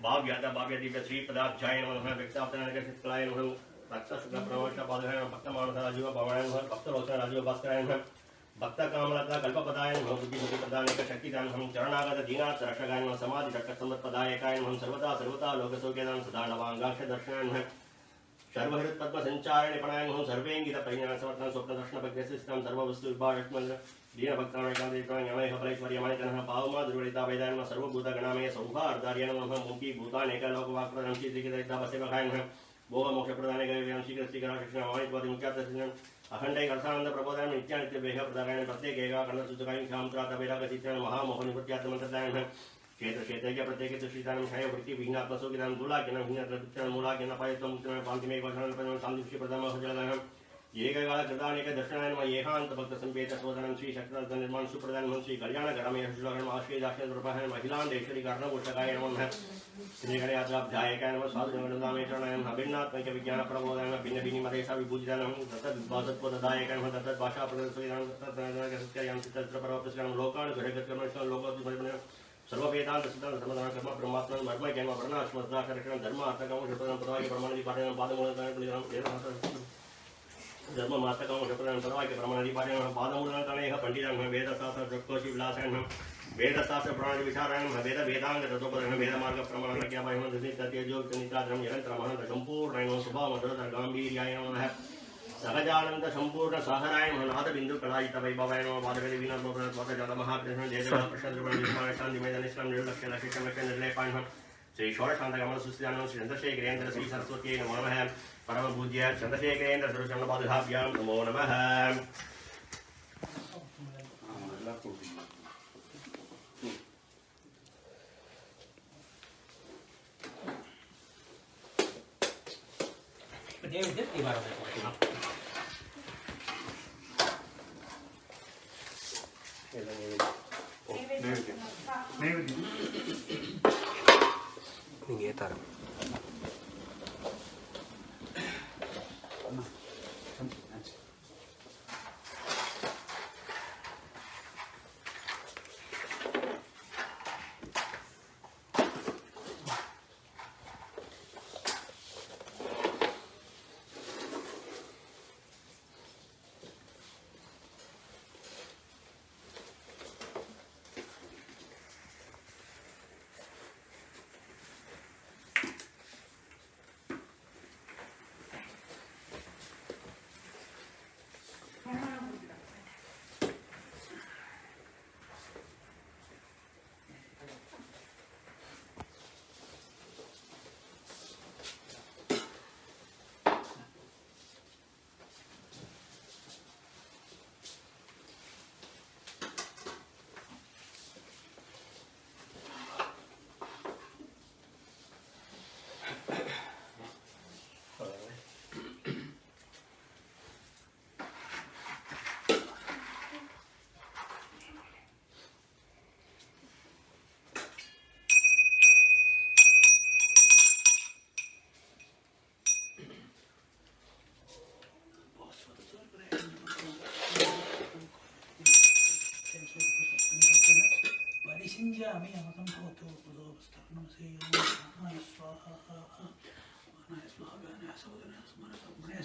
भाव्यादा भाव्य दिव्य श्री पदाब्जाय नमः व्यक्ताप्तनाय नमः भक्त शुक्ल प्रवश पादहाय नमः भक्त मानस राजीव भवाय नमः भक्त रोचन राजीव भास्कराय नमः भक्त कामलता कल्पपदाय नमः बुद्धि बुद्धि प्रदायक शक्तिदान नमः चरणागत दीनाथ रक्षकाय नमः समाधि रक्षक संपत्पदायकाय नमः सर्वदा सर्वदा लोकसौख्यदान सदा नवांगाक्ष दर्शनाय नमः सर्वहृत् पद्मसञ्चारण निपणायं सर्वेङ्गित परिज्ञानसमर्थनं स्वप्नदर्शनपग्रसिस्तं सर्ववस्तु विभाषमन्त्र दीनभक्तानां फलैश्वर्यमानितनः पावमा दुर्वलिता वैदानः सर्वभूतगणामय सौहार्दार्य नमः मुखी भूतानेकलोकवाक्प्रदं श्रीकृतैदावसेवकाय नमः भोगमोक्षप्रदाने गव्यं श्रीकृष्णकृष्णमाणित्वादि मुख्यार्थसिद्धं अखण्डै अर्थानन्द प्रबोधनं नित्यानित्यवेह प्रदायन प्रत्येकैका कण्डसूचकाय क्षामत्रातवेदागतित्यान् महामोहनिवृत्त्यात्मतदाय नमः क्षेत्र क्षेत्रज्ञ प्रत्येक श्रीदानं छाय वृत्ति विघ्नात्मसो ज्ञानं दुलाज्ञानं हिन्नत्रं मूलाज्ञानं पायत्वं पान्तिमे वचनं सान्दिष्य प्रथमः जलदानं एककाल कृतानेक दर्शनाय नमः एकान्त भक्त संपेत सोदनं श्री शक्तिरत्न निर्माण सुप्रदानं श्री कल्याण गणमय शुभकर्म आश्रय दाक्षिण रूपः महिलांडेश्वरी कारणोषकाय नमः श्री गणयात्राभ्यायकाय नमः साधु गणदामे चरणाय नमः भिन्नात्मक विज्ञान प्रबोधनं भिन्न भिन्न मदेशा विभूजितानं तत् विभासत्वदायकाय नमः तत् भाषा प्रदर्शनं तत् सत्यायं चित्र परवप्रसनं लोकान् घटकर्मणं लोकोद्भवनं सर्ववेदांत सिद्धांत समाधान कर्म ब्रह्मात्मन मर्म ज्ञान वर्णाश्मदाकर्षण धर्म अर्थकाम शब्दन पदवाक्य प्रमाणादि पाठन पादमूलनं धर्म मातकाम शब्दन पदवाक्य प्रमाणादि पाठन पादमूलनं तनेह पंडितं वेद शास्त्र जगतोषि विलासनं वेद शास्त्र प्रमाणादि विचारायण वेद वेदांग तत्वपदन वेद मार्ग प्रमाण ज्ञापयन दृष्टि तेजो नित्राद्रम निरंतरमः संपूर्णैः स्वभावमधुर गांभीर्याय नमः सहजानंद संपूर्ण साहराय नाद बिंदु कलायित वैभवाय नमः वादगति विनोद प्रसाद जात महाकृष्ण जय जय प्रसाद निर्माण शांति में निष्काम निर्लक्ष्य लक्ष्य लक्ष्य निर्लेपाय श्री षोडशांत कमल सुस्यानं श्री चंद्रशेखरेन्द्र श्री सरस्वती नमो नमः परम पूज्य चंद्रशेखरेन्द्र सर्वचरण पादुकाभ्यां नमो नमः நீங்க ஏத்தாரம் परिसिञ्जामि अमृतं भवतु पुरोस्तरणमसे स्वाहा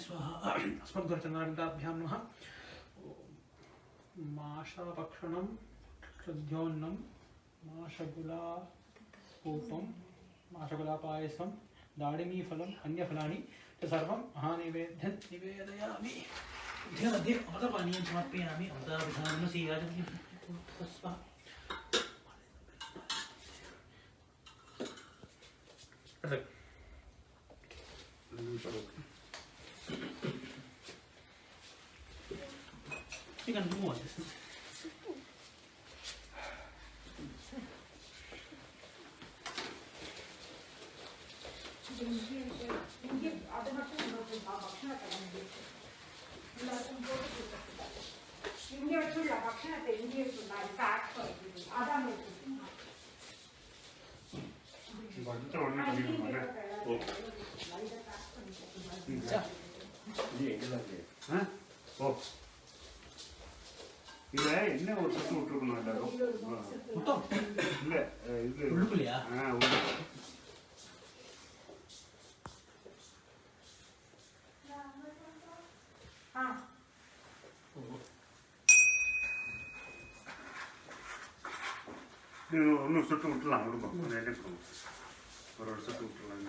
स्वाहा अस्मद्गुरुचरणारविन्दाभ्यां नमः माशापक्षणं श्रद्धोन्नं माशगुलापूपं माशगुलापायसं दाडिमीफलम् अन्यफलानि च सर्वं महानैवेद्यं निवेदयामि मध्ये अमृतपानीयं समर्पयामि अमृताभिधानं सीयाजति स्वाहा You can do more. இல்ல என்ன ஒரு சத்து விட்டுருக்கணும் எல்லாரும் இல்ல இது உள்ளுக்குள்ளையா இன்னும் சுட்டு விட்டுலாம் விடுவோம் ஒரு சுட்டு விட்டுலாம்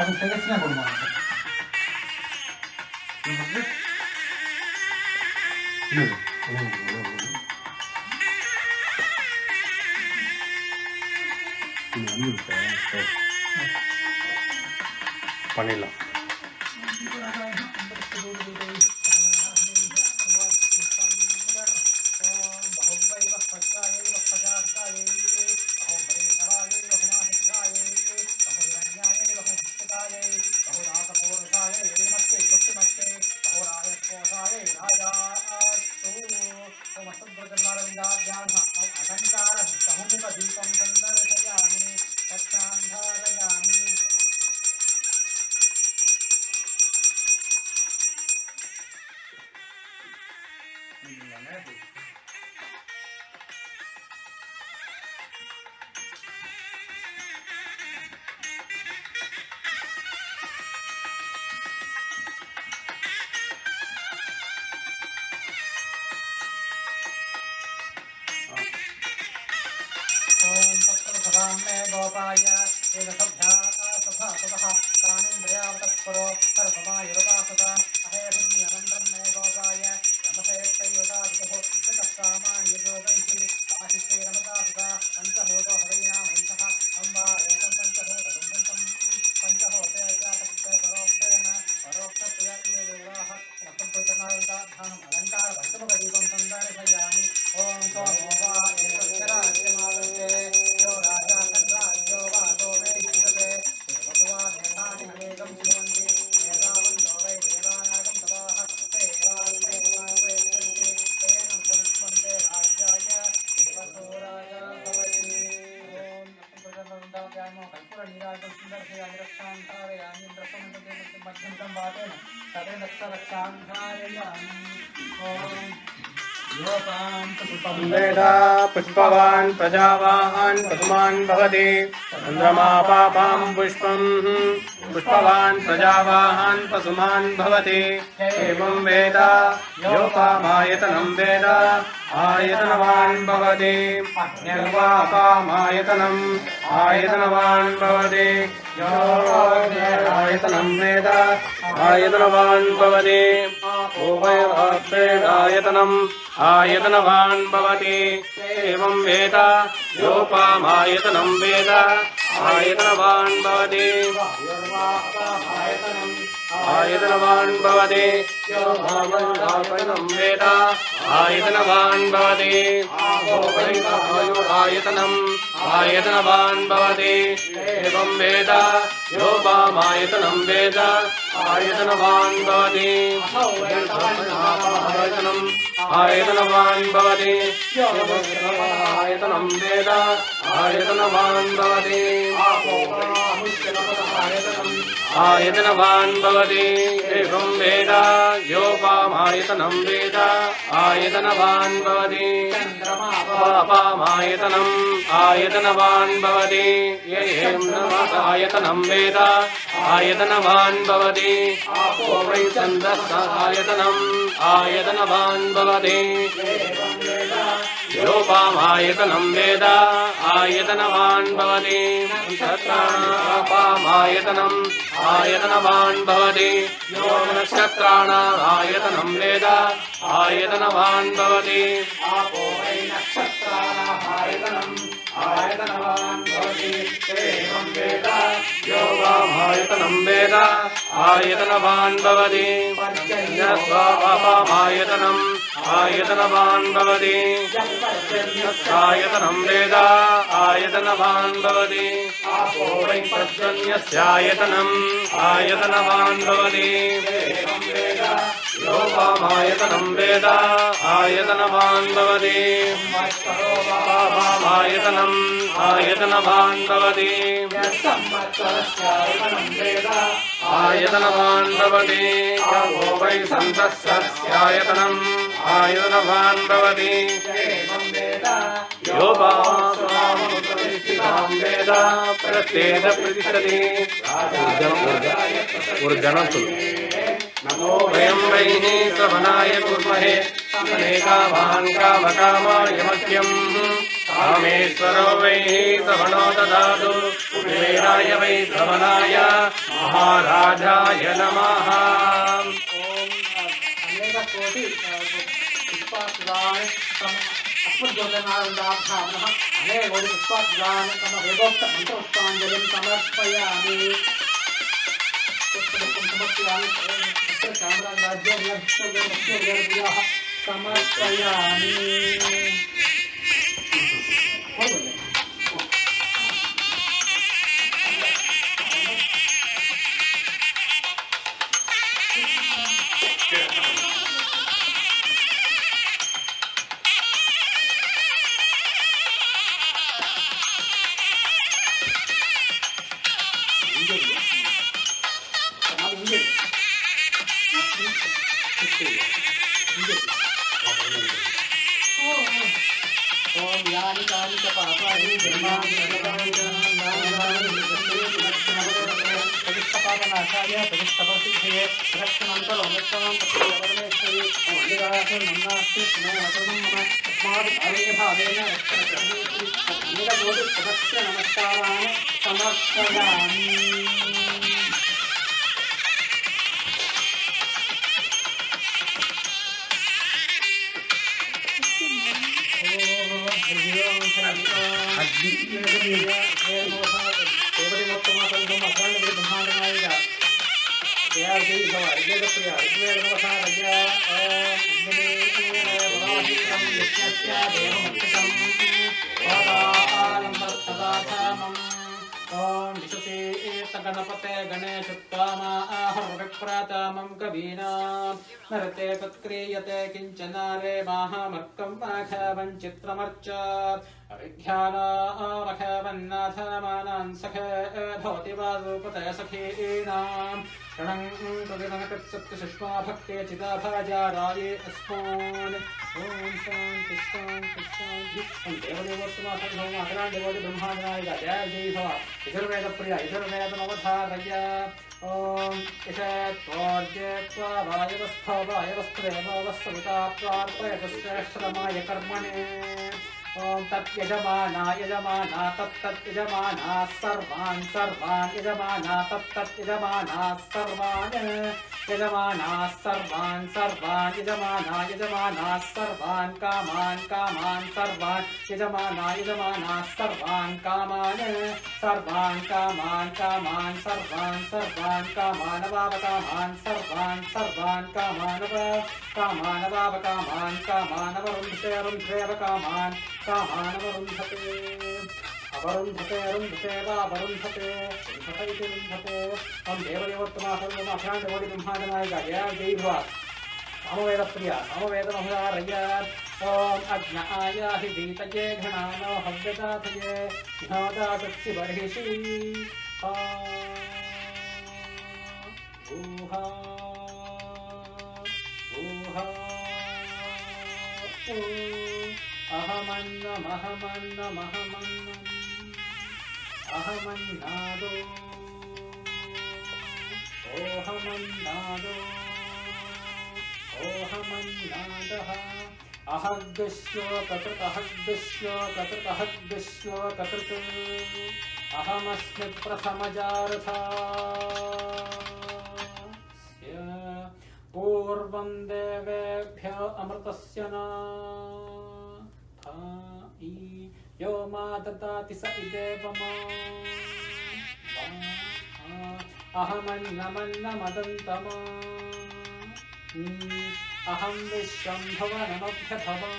ಅದು ಸೆಲೆಕ್ಷನ್ ಕೊಡುವ பண்ணிடலாம். पुष्पवान् प्रजावान् पशुमान् भवति चन्द्रमा पापां पुष्पं पुष्पवान् प्रजावान् पशुमान् भवति एवं वेद योपामायतनं वेद आयतनवान् भवति निर्वापामायतनम् आयतनवान् भवति आयतनं वेद आयतनवान् भवति आयतनम् आयतनवान् भवति एवं वेद योपामायतनं वेद आयतनवान् भवति आयतनवान् भवति योपामायतनं वेद आयतनवान् भवति आयतनम् आयतनवान् भवति एवं वेद यो वामायतनं वेद आयतनवान् भवति आयतनवान् भवति आयतनं वेद आयतनवान् भवति आयतनवान् भवति एवं वेद यो वामायतनं वेद आयतनवान् भवति पामायतनम् आयतनवान् भवति आयतनं वेद आयतनवान् भवति आपो वै छन्दः आयतनम् आयतनवान् भवति यो वामायतनं वेद आयतनवान् भवति पामायतनम् आयतनवान् भवति यो नक्षत्राणाम् आयतनं वेद आयतनवान् भवति आपो वै नक्षत्राणाम् आयतनम् आयतनवान् भवति एवं वेद यो वामायतनं वेद आयतनवान् भवति पर्जन्यस्वापामायतनम् आयतनवान् भवति आयतनं वेद आयतनवान् भवति आपो वै पर्जन्यस्यायतनम् आयतनवान् भवति एवं वेद यो वामायतनं वेद आयतनवान् भवति आयतनम् आयतनवान् भवति आयतनवान् भवति आपो वै सन्तस्यायतनम् आयतनवान् भवति यो वामां वेद प्रत्येद प्रतिष्ठति नमो वयं वैः श्रवणाय कुर्महे अनेकामान् कामकामाय मह्यम् कामेश्वरो वैः श्रवणो ददातु कुबेराय वै श्रवणाय महाराजाय नमः। अनेक कोटि पुष्पान् अस्मद्योजनानन्दाभ्यामः अनेक कोटि पुष्पान् तम वेदोक्त मन्त्रपुष्पाञ्जलिं समर्पयामि। समर्पयामि। ओम यानि कानि च पापानि प्रतिष्ठापनाशाय प्रतिष्ठपसिद्धये रक्षणं करोम्यत्वं परमेश्वरी अनिरासं नन्नास्ति स्नेहवचनं मम तस्मात् भावेन निरकोटिप्रदक्ष नमस्कारान् समर्पयामि। गणपते गणेश त्वामाहर्विप्रातामं कवीनां नरते तत्क्रियते किञ्चनारे माहामर्कं माघवं चित्रमर्चात् अविज्ञानामघवन्नाथमानान् सखे भवति वासूपते सखीनां रणं प्रतिनकृत्सत्यसुष्मा भक्ते चिताभाजा राये अस्मान् ॐ शान्ति शान्ति शान्ति देवदेवोत्तमासंभवमाकराण्डवोति ब्रह्माण्डनायक जय जय भव यजुर्वेदप्रिया यजुर्वेदमवधारय ॐ ईशत्वार्जेत्वा वायवस्थो वायवस्थदेववस्सविता प्रार्पयतश्रेष्ठतमाय कर्मणे ॐ तत्यजमाना यजमाना तत्तत्यजमाना सर्वान् सर्वान् यजमाना तत्तत्यजमाना सर्वान् यजमाना सर्वान् सर्वान् यजमाना यजमाना सर्वान् कामान् कामान् सर्वान् यजमाना यजमाना सर्वान् कामान् सर्वान् कामान् कामान् सर्वान् सर्वान् कामानवावकामान् सर्वान् सर्वान् कामानवावकामान् कामानवरुन्धते रुन्ध्रेव कामान् कामानवरुन्धते अवरुन्धते अरुन्धते वा वरुन्धते रुन्धत इति रुन्धते तं देवदेवोत्तमा सर्वमभ्याण्डवोडि ब्रह्माण्डनायिका जया जयी भव सामवेदप्रिया सामवेदमहुदारय्यात् ॐ अज्ञाय हि दीतये घनानो हव्यदातये ज्ञादासत्सि बर्हिषि ऊहा ऊहा अहमन्नादो ओहमन्नादः अहग्श्लोककृत् अहमस्मि प्रथमजारथा पूर्वं देवेभ्य अमृतस्य न यो मा ददाति स इदेवमा अहमन्नमन्नमदन्तमा अहं विश्वं भुवनमभ्यभवा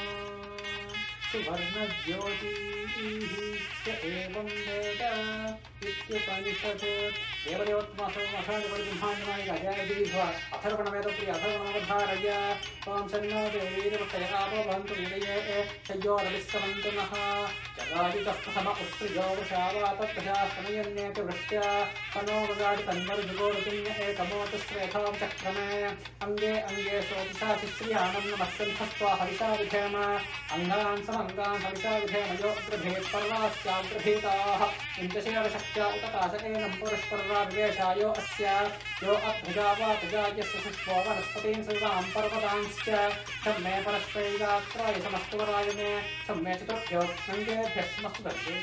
सुवर्णज्योतिः य एवं वेद इत्युपनिषत् देवदेवोत्तमसर्वमहादिब्रह्माण्डनायिका जयदेवी भव अथर्वणवेदप्रिय अथर्वणमवधारय ॐ शन्नो देवीर्वृषयावो भवन्तु वीरये शय्योरविस्तवन्तु नः जगादितस्तसम उत्सृजो वृषावा तत्प्रजास्तनयन्येति वृष्ट्या तनो वगाडि तन्मरुजुगोरुतिन्य एकमोतस्त्रेधां चक्रमे अङ्गे अङ्गे शोतिषा शिश्रियाणं नमस्सन्धस्त्वा हविषा विधेम अङ्गान् समङ्गान् हविषा विधेम यो अग्रभेत् पर्वास्याग्रभेताः इन्द्रशेवशक्त्या उतकाशकेनं पुरुष्पर्वा विदेशायो अस्य यो अभ्रजा वा प्रजायस्य सुष्वो वनस्पतीन् सर्वां पर्वतांश्च सम्मे परस्पैगात्राय समस्तवराय मे सम्मे चतुर्भ्यो नङ्गेभ्यः समस्तु दर्शे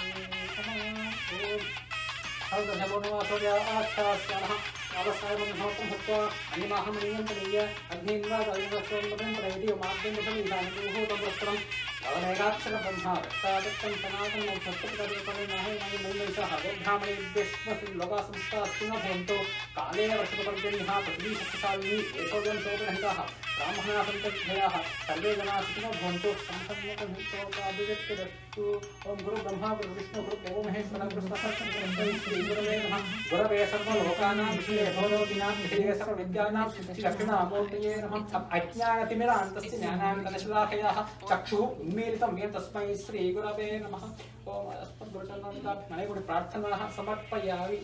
आख्यास्यानः कालसायमन्होत्रं भूत्वा अनिमाहमणीयन्तनीय अग्निन्वादायुवस्वन्मदं प्रयति मार्गेन्द्रसमीधानभूतं वस्त्रं अवनेगाक्षरब्रह्मा रक्तादत्तं सनातनं संस्कृतपरिपरिणः गोभ्रामणेभ्यश्वलोकासंस्था न भवन्तु काले वर्षपर्जन्यः पृथ्वीशक्तिशालिनी एषोऽयं शोभनहितः ब्राह्मणाः सन्तविधयाः सर्वे जनाः सुखिनो भवन्तु संसन्नतमुक्तोपाभिव्यक्तिरस्तु ॐ गुरु ब्रह्मा गुरु विष्णु गुरु देवो महेश्वर गुरु श्री गुरवे नमः गुरवे सर्वलोकानां विषये भवरोगिणां विषये सर्वविद्यानां श्रीदक्षिणामूर्तये नमः अज्ञानतिमिरान्तस्य ज्ञानान्तदशलाखयाः चक्षुः उन्मीलितं येन तस्मै श्रीगुरवे नमः ॐ अस्मद्गुरुचरणामृताभ्यः प्रार्थनाः समर्पयामि।